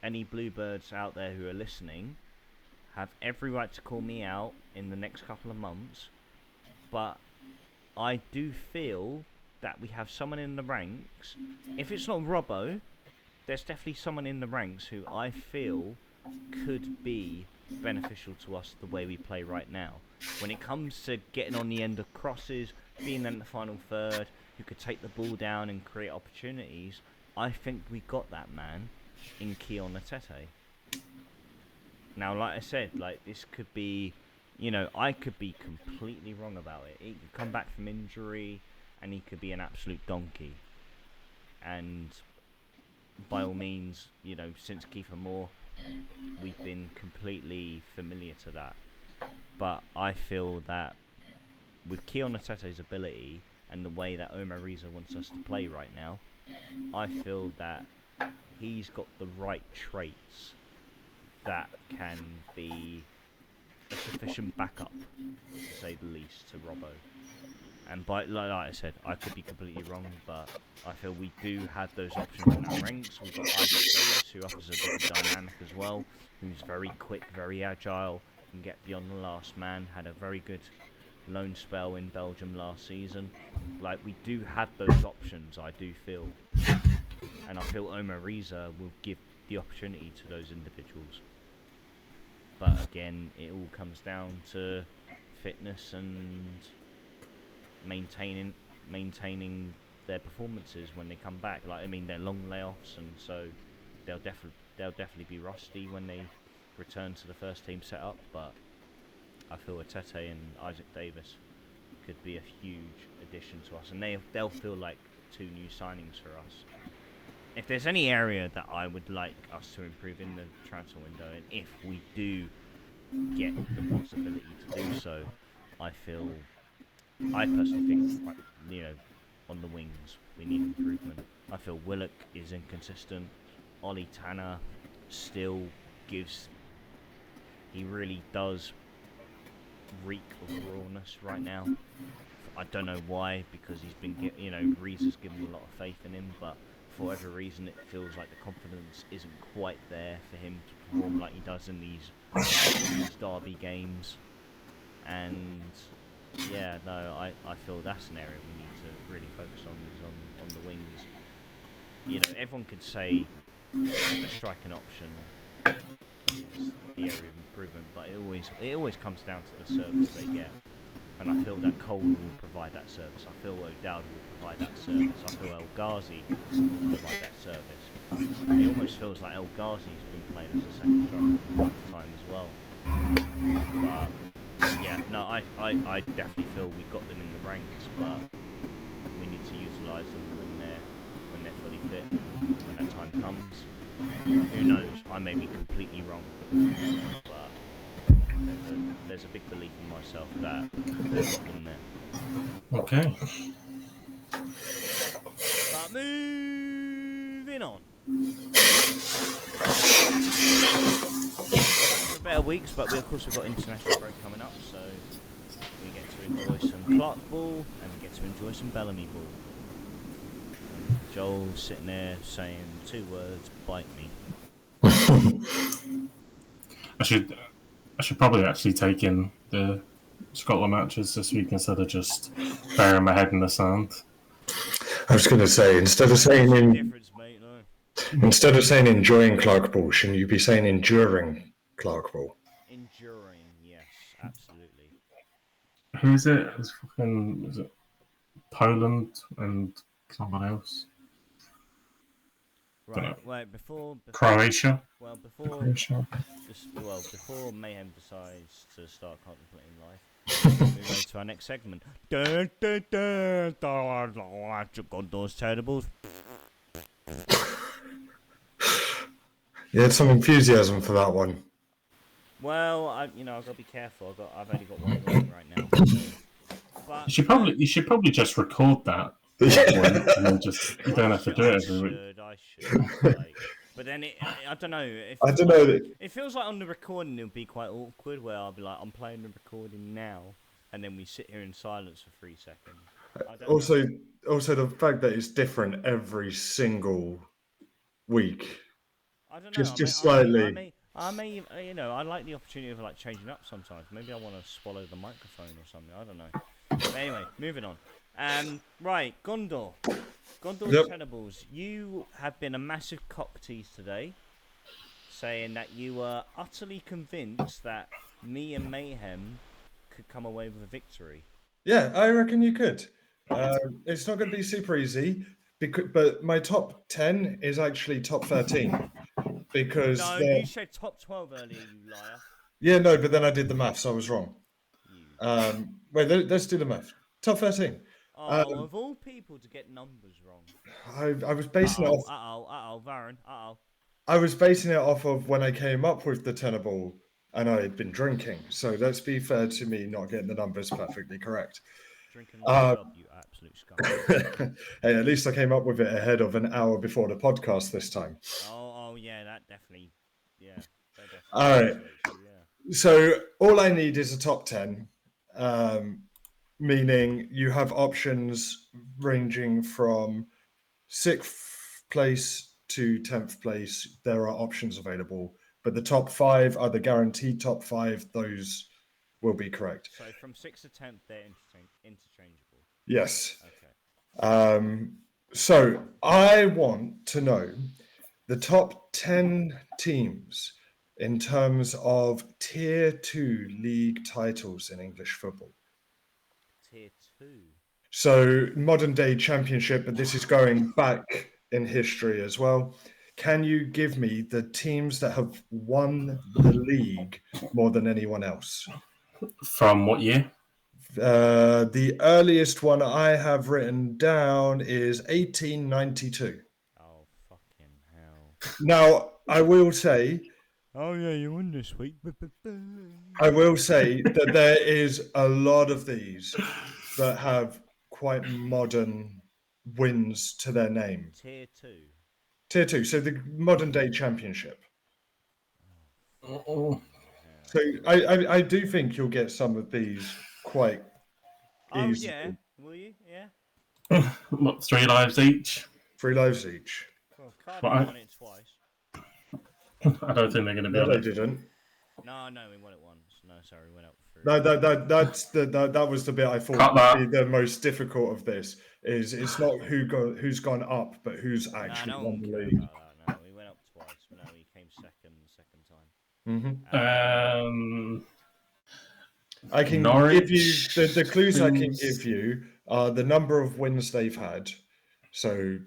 any Bluebirds out there who are listening have every right to call me out in the next couple of months, but I do feel that we have someone in the ranks. If it's not Robbo, there's definitely someone in the ranks who I feel could be beneficial to us the way we play right now. When it comes to getting on the end of crosses, being in the final third, who could take the ball down and create opportunities, I think we got that man in Keon Atete. Now, like I said, this could be, I could be completely wrong about it. He could come back from injury and he could be an absolute donkey. And by all means, since Kiefer Moore, we've been completely familiar to that. But I feel that with Keon Atete's ability and the way that Omer Riza wants us to play right now, I feel that he's got the right traits that can be a sufficient backup, to say the least, to Robbo. And like I said, I could be completely wrong, but I feel we do have those options in our ranks. We've got Isaac Davis, who offers a bit of dynamic as well, who's very quick, very agile, can get beyond the last man, had a very good loan spell in Belgium last season. We do have those options, I do feel. And I feel Omer Riza will give the opportunity to those individuals. But again, it all comes down to fitness and maintaining their performances when they come back. They're long layoffs, and so they'll definitely be rusty when they return to the first team setup. But I feel Atete and Isaac Davis could be a huge addition to us, and they'll feel like 2 new signings for us. If there's any area that I would like us to improve in the transfer window, and if we do get the possibility to do so, I personally think, on the wings. We need improvement. I feel Willock is inconsistent. Ollie Tanner still gives... He really does reek of rawness right now. I don't know why, because he's been, Riza's given a lot of faith in him, but for whatever reason, it feels like the confidence isn't quite there for him to perform like he does in these derby games. And yeah, no, I feel that's an area we need to really focus on, is on the wings. You know, everyone could say the striking option is the area of improvement, but it always comes down to the service they get. And I feel that Cole will provide that service. I feel O'Dowd will provide that service. I feel El Ghazi will provide that service. It almost feels like El Ghazi's been playing as a second striker for quite a time as well. But yeah, no, I definitely feel we've got them in the ranks, but we need to utilise them when they're fully fit, when that time comes. Who knows? I may be completely wrong, but there's a big belief in myself that we've got them there. Okay. But moving on. For better weeks, but of course we've got international break coming up, so we get to enjoy some Clark ball and we get to enjoy some Bellamy ball. And Joel's sitting there saying 2 words: bite me. I should probably actually take in the Scotland matches this week instead of just burying my head in the sand. I was going to say, instead of saying enjoying Clark ball, shouldn't you be saying enduring Clark ball? Enduring, yes, absolutely. Who is it? Was it Poland and someone else? Right, before Croatia. Before Mayhem decides to start contemplating life, we go to our next segment. Gondor's Tenables. You had some enthusiasm for that one. Well, I've got to be careful. I've only got one going right now. But You should probably just record that. And then you don't have to do it every week. I should. But then I don't know. It feels like on the recording it would be quite awkward, where I'll be like, I'm playing the recording now, and then we sit here in silence for 3 seconds. Also the fact that it's different every single week. I don't know. Just slightly. I may, I like the opportunity of changing up sometimes. Maybe I want to swallow the microphone or something. I don't know. But anyway, moving on. Right, Gondor Tenables. You have been a massive cock tease today, saying that you were utterly convinced that me and Mayhem could come away with a victory. Yeah, I reckon you could. It's not going to be super easy, but my top 10 is actually top 13. Because you said top 12 earlier, you liar. Yeah, no, but then I did the maths. I was wrong. Wait, let's do the math. Top 13. Of all people to get numbers wrong. I was basing it off... Varun. I was basing it off of when I came up with the Tenable and I had been drinking. So let's be fair to me not getting the numbers perfectly correct. Drinking you absolute scum. Hey, at least I came up with it ahead of an hour before the podcast this time. Oh yeah, that definitely... Yeah. All right. So all I need is a top 10. Meaning you have options ranging from 6th place to 10th place. There are options available, but the top 5 are the guaranteed top 5. Those will be correct. So from 6th to 10th, they're interchangeable. Yes. Okay. So I want to know the top 10 teams in terms of Tier 2 league titles in English football. Tier 2. So modern day championship, but this is going back in history as well. Can you give me the teams that have won the league more than anyone else? From what year? The earliest one I have written down is 1892. Oh, fucking hell. Now, I will say... Oh, yeah, you won this week. I will say that there is a lot of these that have quite modern wins to their name. Tier 2. Tier 2, so the modern day championship. Oh. So I do think you'll get some of these quite easily. Yeah. Will you? Yeah. What, 3 lives each? 3 lives each. Well, Cardiff Right. won it twice. I don't think they're going to be No, on they it. didn't. No, we won it once. No, sorry, we went up through. No, that was the bit I thought would be the most difficult of this. Is it's not who's gone up, but who's actually no won one the cared league. about that. No, we went up twice. No, we came second the second time. I can Norwich, give you the clues. I can give you are the number of wins they've had, so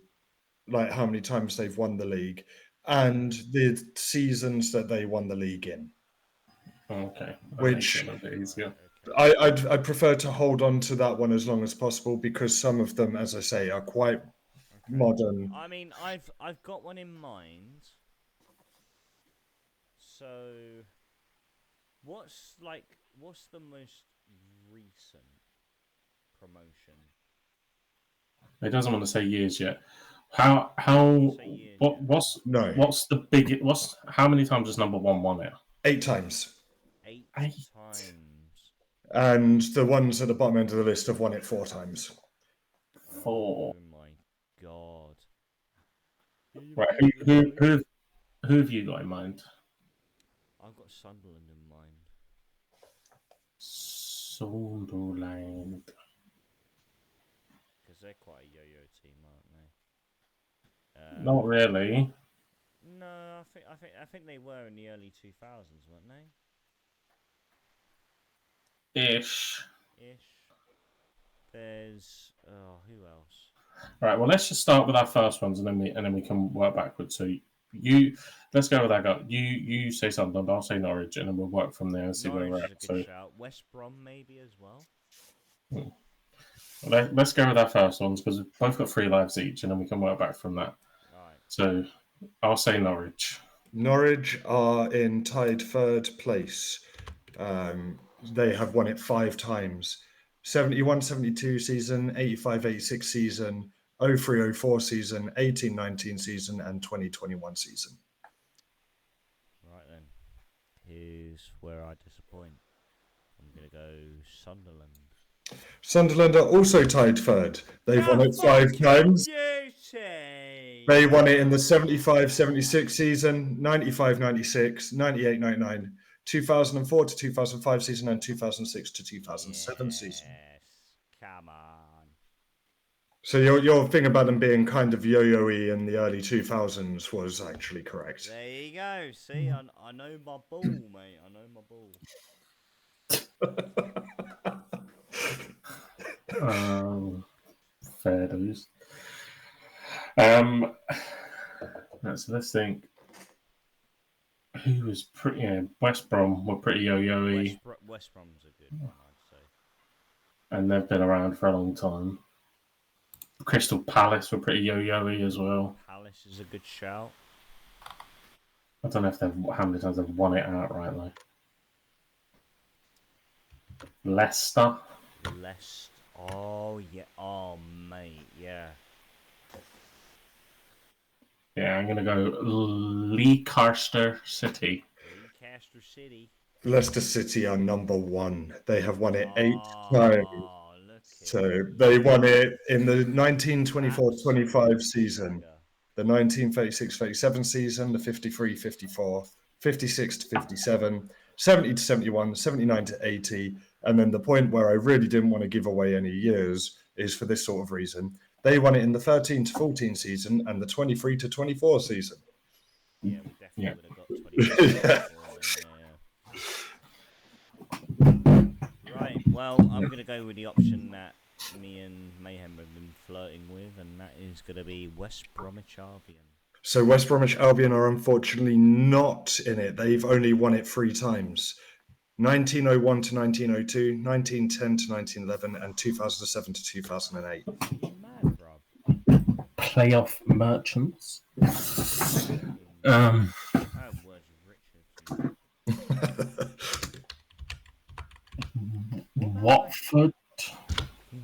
like how many times they've won the league, and the seasons that they won the league in. Okay. Which a bit easier. I'd prefer to hold on to that one as long as possible because some of them, as I say, are quite modern. I mean, I've got one in mind. So, what's the most recent promotion? He doesn't want to say years yet. What's the biggest? How many times has number 1 won it? 8 times. 8 times. And the ones at the bottom end of the list have won it 4 times. 4. Oh my god! Right, who have you got in mind? I've got Sunderland in mind. Sunderland. Because they're quite a yo-yo team, aren't they? Not really. No, I think they were in the early 2000s, weren't they? Ish. There's who else? Right. Well, let's just start with our first ones, and then we can work backwards. So let's go with that guy. You say Sunderland, I'll say Norwich, and then we'll work from there and see where we're Norwich at. is a good shout. West Brom maybe as well. Let's go with our first ones because we've both got 3 lives each, and then we can work back from that. Right. So I'll say Norwich. Norwich are in tied 3rd place. They have won it 5 times. 71-72 season, 85-86 season, 03-04 season, 18-19 season, and 20-21 season. Right then. Here's where I disappoint. I'm going to go Sunderland. Sunderland are also tied 3rd. They've won it 5 times. They won it in the 75-76 season, 95-96, 98-99, 2004-2005 season, and 2006-2007 season. Come on. So your thing about them being kind of yo-yo-y in the early 2000s was actually correct. There you go. See, I know my ball, mate. I know my ball. Fair dues. Let's think. Who was pretty? Yeah, West Brom were pretty yo-yo-y. West Brom's a good one, I'd say. And they've been around for a long time. Crystal Palace were pretty yo-yo-y as well. Palace is a good shout. I don't know how many times they've won it outright though. Leicester. Oh yeah. Oh mate, yeah. Yeah, I'm gonna go Leicester City. Leicester City. Leicester City are number 1. They have won it 8 times. So they won it in the 1924-25 season, the 1936-37 season, the 53-54, 56-57, 70-71, 79-80, and then the point where I really didn't want to give away any years is for this sort of reason. They won it in the 13-14 season and the 23-24 season. Yeah, we definitely would have got 24. Right, well, I'm going to go with the option that me and Mayhem have been flirting with, and that is going to be West Bromwich Albion. So West Bromwich Albion are unfortunately not in it. They've only won it 3 times. 1901 to 1902, 1910 to 1911, and 2007 to 2008. Mad, bro. Playoff merchants. Words of Richard. Watford.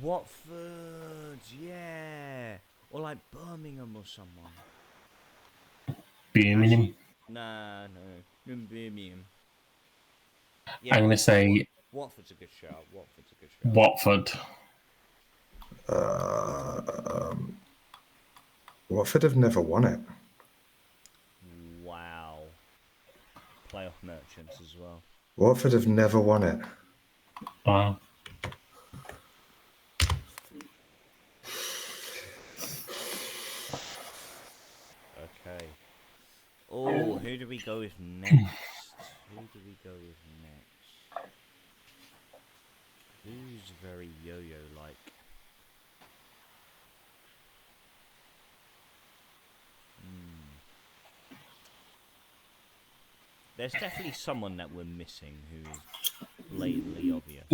Watford, yeah. Or like Birmingham or someone. Birmingham. Nah, no. Birmingham. I'm going to say Watford's a good shout. Watford. Watford have never won it. Wow. Playoff merchants as well. Watford have never won it. Wow. Okay. Oh, who do we go with next? Who's very yo-yo-like? There's definitely someone that we're missing who is blatantly obvious.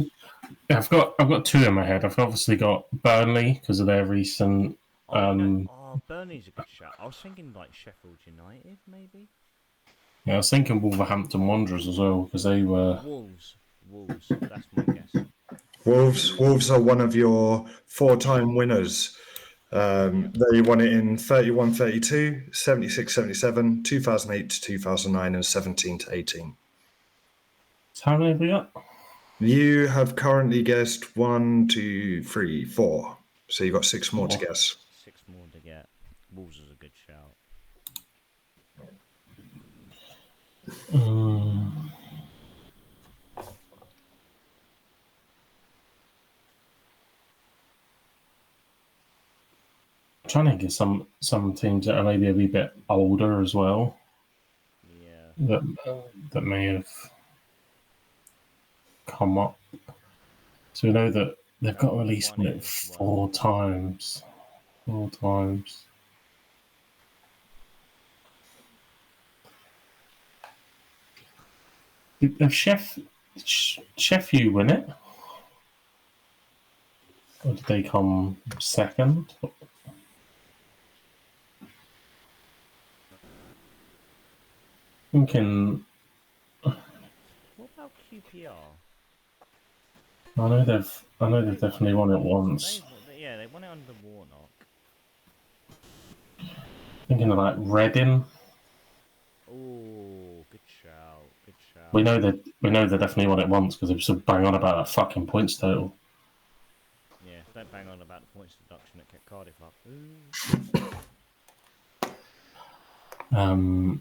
Yeah, I've got two in my head. I've obviously got Burnley because of their recent. Burnley's a good shout. I was thinking like Sheffield United, maybe. Yeah, I was thinking Wolverhampton Wanderers as well because they were. Wolves. That's my guess. Wolves are one of your 4-time winners. They won it in 31-32, 76-77, 2008 to 2009, and 17 to 18. So how many have we got? You have currently guessed 1, 2, 3, 4. So you've got 6 more to guess. 6 more to get. Wolves is a good shout. I'm trying to get some teams that are maybe a wee bit older as well. Yeah. That may have come up. So we know that they've got released it 4 times. 4 times. Have Sheffield win it? Or did they come second? Thinking. What about QPR? I know they've definitely won it once. They won it under Warnock. Thinking of like Reading. Oh, good shout. We know they definitely won it once because they were bang on about that fucking points total. Yeah, don't bang on about the points deduction that kept Cardiff up.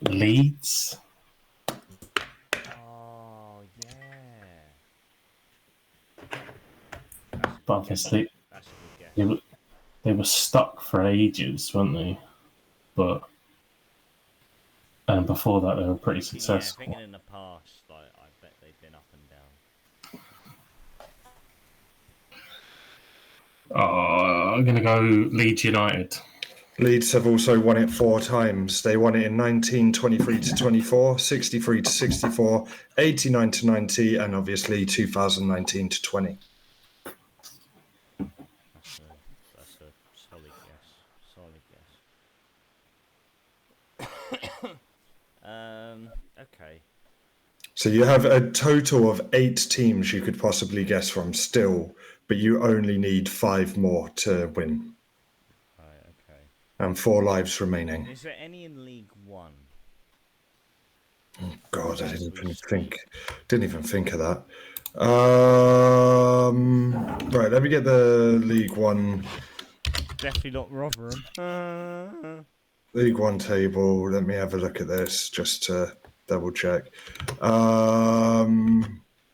Leeds. Oh yeah. But obviously, that's a good guess. They were stuck for ages, weren't they? But before that, they were pretty successful. Yeah, thinking in the past, like I bet they've been up and down. I'm gonna go Leeds United. Leeds have also won it 4 times. They won it in 1923-24, 63-64, 89-90, and obviously 2019-20. That's a solid guess. Okay. So you have a total of 8 teams you could possibly guess from still, but you only need 5 more to win. Right, okay. And 4 lives remaining. Is there any in League One? Oh God, I didn't even think of that. Right, let me get the League One. Definitely not Rotherham. League One table. Let me have a look at this just to double check.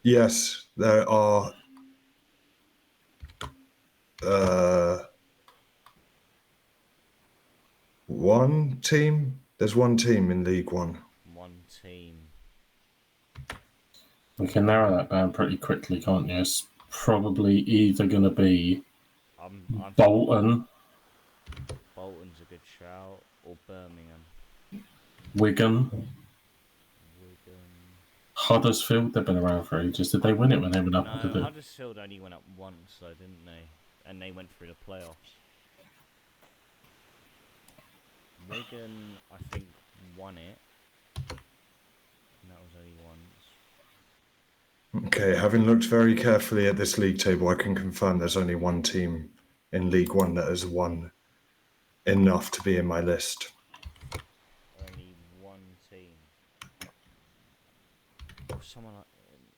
Yes, there are one team. There's one team in League One. One team. We can narrow that down pretty quickly, can't you? It's probably either going to be Bolton. Bolton's a good shout. Or Birmingham. Wigan. Huddersfield, they've been around for ages. Did they win it when they went up? No, Huddersfield only went up once, though, didn't they? And they went through the playoffs. Wigan, I think, won it. And that was only once. Okay, having looked very carefully at this league table, I can confirm there's only one team in League One that has won enough to be in my list. Only one team. Someone like,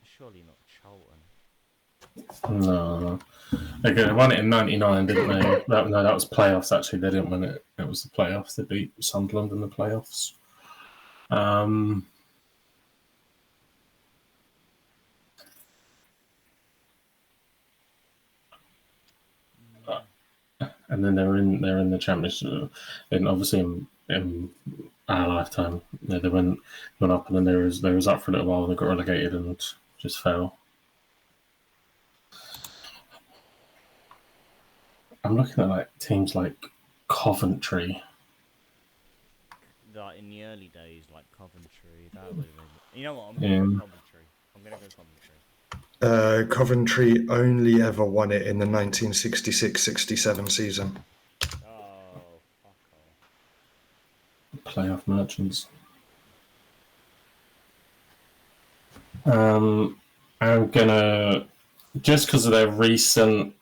surely not Charlton. No. They won it in 99, didn't they? No, that was playoffs, actually. They didn't win it. It was the playoffs. They beat Sunderland in the playoffs. And then they're in the championship, and obviously in our lifetime, they went up, and then they was up for a little while, and they got relegated and just fell. I'm looking at like teams like Coventry. Like in the early days, like Coventry, that would have been. You know what? I'm gonna go Coventry. I'm gonna go Coventry. Coventry only ever won it in the 1966-67 season. Oh, fuck off. Playoff merchants. I'm gonna just because of their recent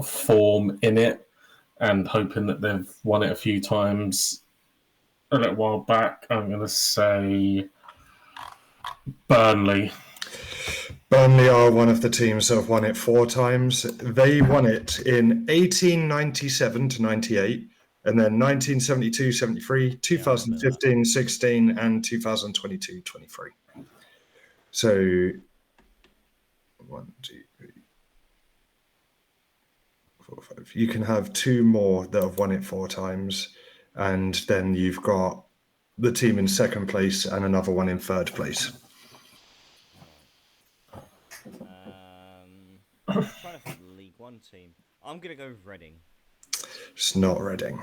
form in it, and hoping that they've won it a few times a little while back, I'm gonna say Burnley. Burnley are one of the teams that have won it 4 times. They won it in 1897-98, and then 1972-73, 2015-16, and 2022-23. So 1, 2, 3, 4, 5. You can have 2 more that have won it 4 times, and then you've got the team in second place and another one in third place. I'm trying to think of the League One team. I'm gonna go with Reading. It's not Reading.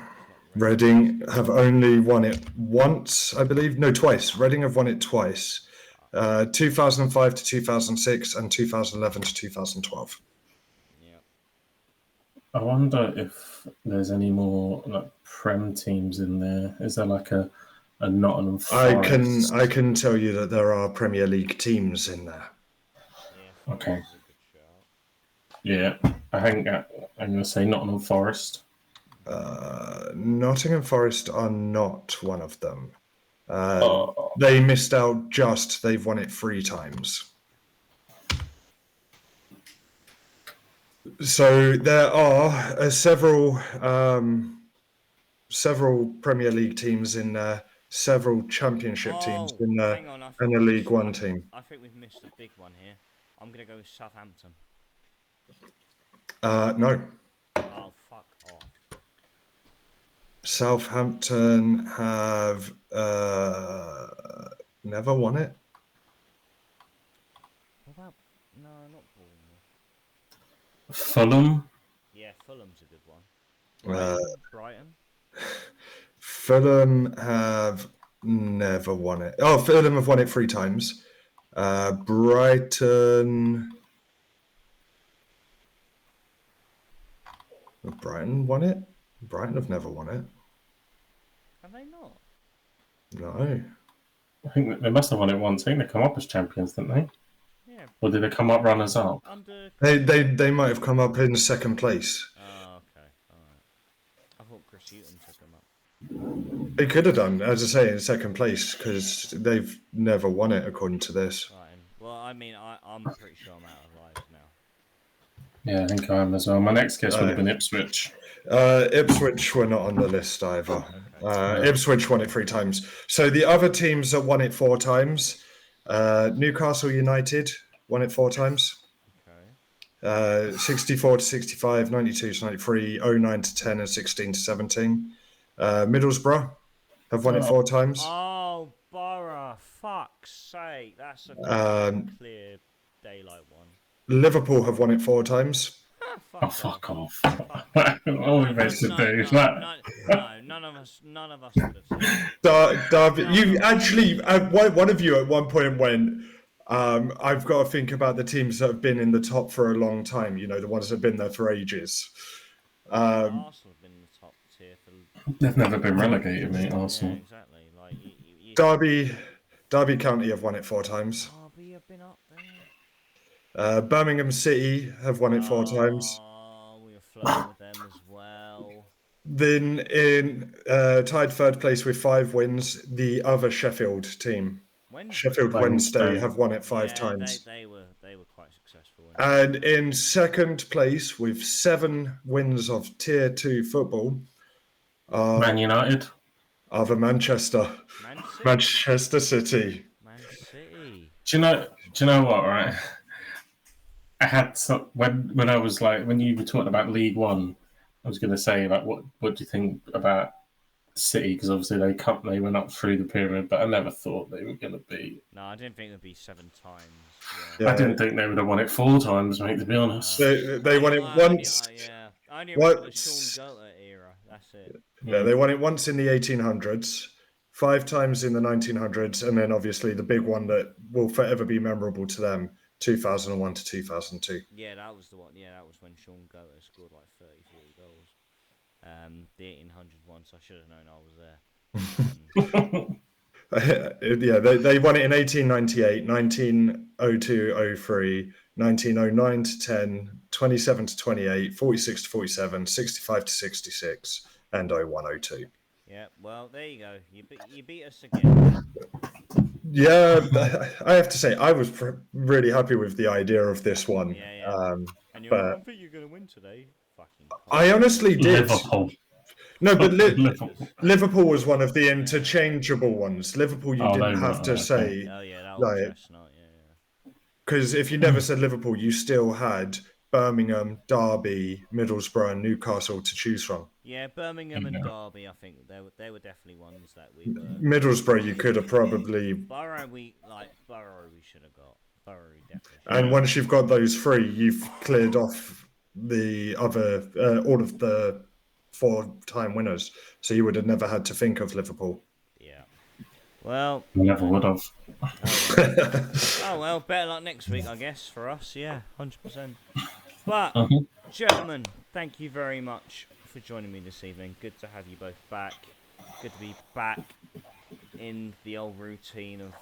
Reading have only won it once, I believe. No, twice. Reading have won it twice. 2005 to 2006 and 2011 to 2012. Yeah. I wonder if there's any more like Prem teams in there. Is there like a Nottingham Forest? I can tell you that there are Premier League teams in there. Yeah, Okay. is a good shout. Yeah, I think I'm going to say Nottingham Forest. Nottingham Forest are not one of them. They missed out just. They've won it 3 times. So there are several Premier League teams in there, several Championship teams in there, hang on, and a League One team. I think we've missed a big one here. I'm gonna go with Southampton. No. Oh, fuck off. Southampton have never won it. What about... No, not Bournemouth. Fulham? Yeah, Fulham's a good one. Brighton? Fulham have never won it. Oh, Fulham have won it 3 times. Brighton won it? Brighton have never won it. Have they not? No. I think they must have won it once. I think they come up as champions, didn't they? Yeah. Or did they come up runners up? They might have come up in second place. Oh, okay. Alright. I thought Chris Hughton took them up. They could have done, as I say, in second place, because they've never won it according to this. Right. Well, I mean, I'm pretty sure I'm out of lives now. Yeah, I think I am as well. My next guess would have been Ipswich. Ipswich were not on the list either. Okay. Ipswich won it 3 times. So the other teams that won it 4 times, Newcastle United won it 4 times. Okay. 64 to 65, 92 to 93, 09 to 10, and 16 to 17. Middlesbrough have won it 4 times. Oh, Borough, fuck's sake. That's a clear daylight one. Liverpool have won it 4 times. Fuck off. All we managed to do is that. No, none of us would have said Darby, you actually, one of you at one point went, I've got to think about the teams that have been in the top for a long time, you know, the ones that have been there for ages. Arsenal have been in the top tier for... They've never been relegated, mate, Arsenal. Yeah, exactly. Like, Derby County have won it 4 times. Derby have been up there. Birmingham City have won it 4 times. Oh, we were flirting with them as well. Then in tied third place with 5 wins, the other Sheffield team. Sheffield Wednesday have won it 5 times. They were quite successful. And in second place with 7 wins of Tier 2 football, Man United. are the Manchester City. Man City. Do you know what? Right, I had some when I was like when you were talking about League One, I was going to say like what do you think about City, because obviously they went up through the pyramid, but I never thought they were going to be. No, I didn't think it'd be 7 times. Yeah. I didn't think they would have won it 4 times, mate. To be honest, they won it once. I only remember the Sean Goethe era. That's it. Yeah, they won it once in the 1800s, 5 times in the 1900s, and then obviously the big one that will forever be memorable to them, 2001 to 2002. Yeah, that was the one. Yeah, that was when Sean Goethe scored like 30, 40 goals. The 1800 one, so I should have known I was there. Yeah, they won it in 1898, 1902-03, 1909 to 10, 27 to 28, 46 to 47, 65 to 66, and 01-02. Yeah, well, there you go. You beat us again. Yeah, I have to say, I was really happy with the idea of this one. Yeah. And you're like, I think you're going to win today. Fucking I honestly did. Liverpool. No, but Liverpool was one of the interchangeable ones. Liverpool, you didn't have to say. Oh, yeah, that was chestnut, yeah. Because if you never said Liverpool, you still had Birmingham, Derby, Middlesbrough, and Newcastle to choose from. Yeah, Birmingham and Derby, I think they were definitely ones that we were. Middlesbrough, you could have probably. Borough, we should have got. Borough, definitely. And once you've got those 3, you've cleared off the other, all of the 4-time winners. So you would have never had to think of Liverpool. Yeah. Well. Never would have. Oh well, better luck next week, I guess, for us. Yeah, 100%. But, gentlemen, thank you very much for joining me this evening. Good to have you both back. Good to be back in the old routine of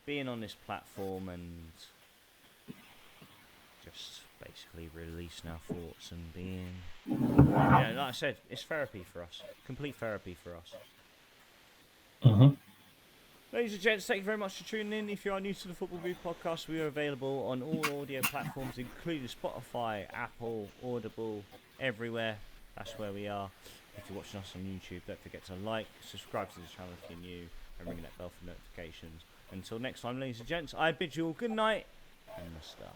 being on this platform and just basically releasing our thoughts and being, like I said, it's therapy for us. Complete therapy for us. Ladies and gents, thank you very much for tuning in. If you are new to the Football Booth podcast, we are available on all audio platforms, including Spotify, Apple, Audible, everywhere. That's where we are. If you're watching us on YouTube, don't forget to like, subscribe to the channel if you're new, and ring that bell for notifications. Until next time, ladies and gents, I bid you all good night and Mr.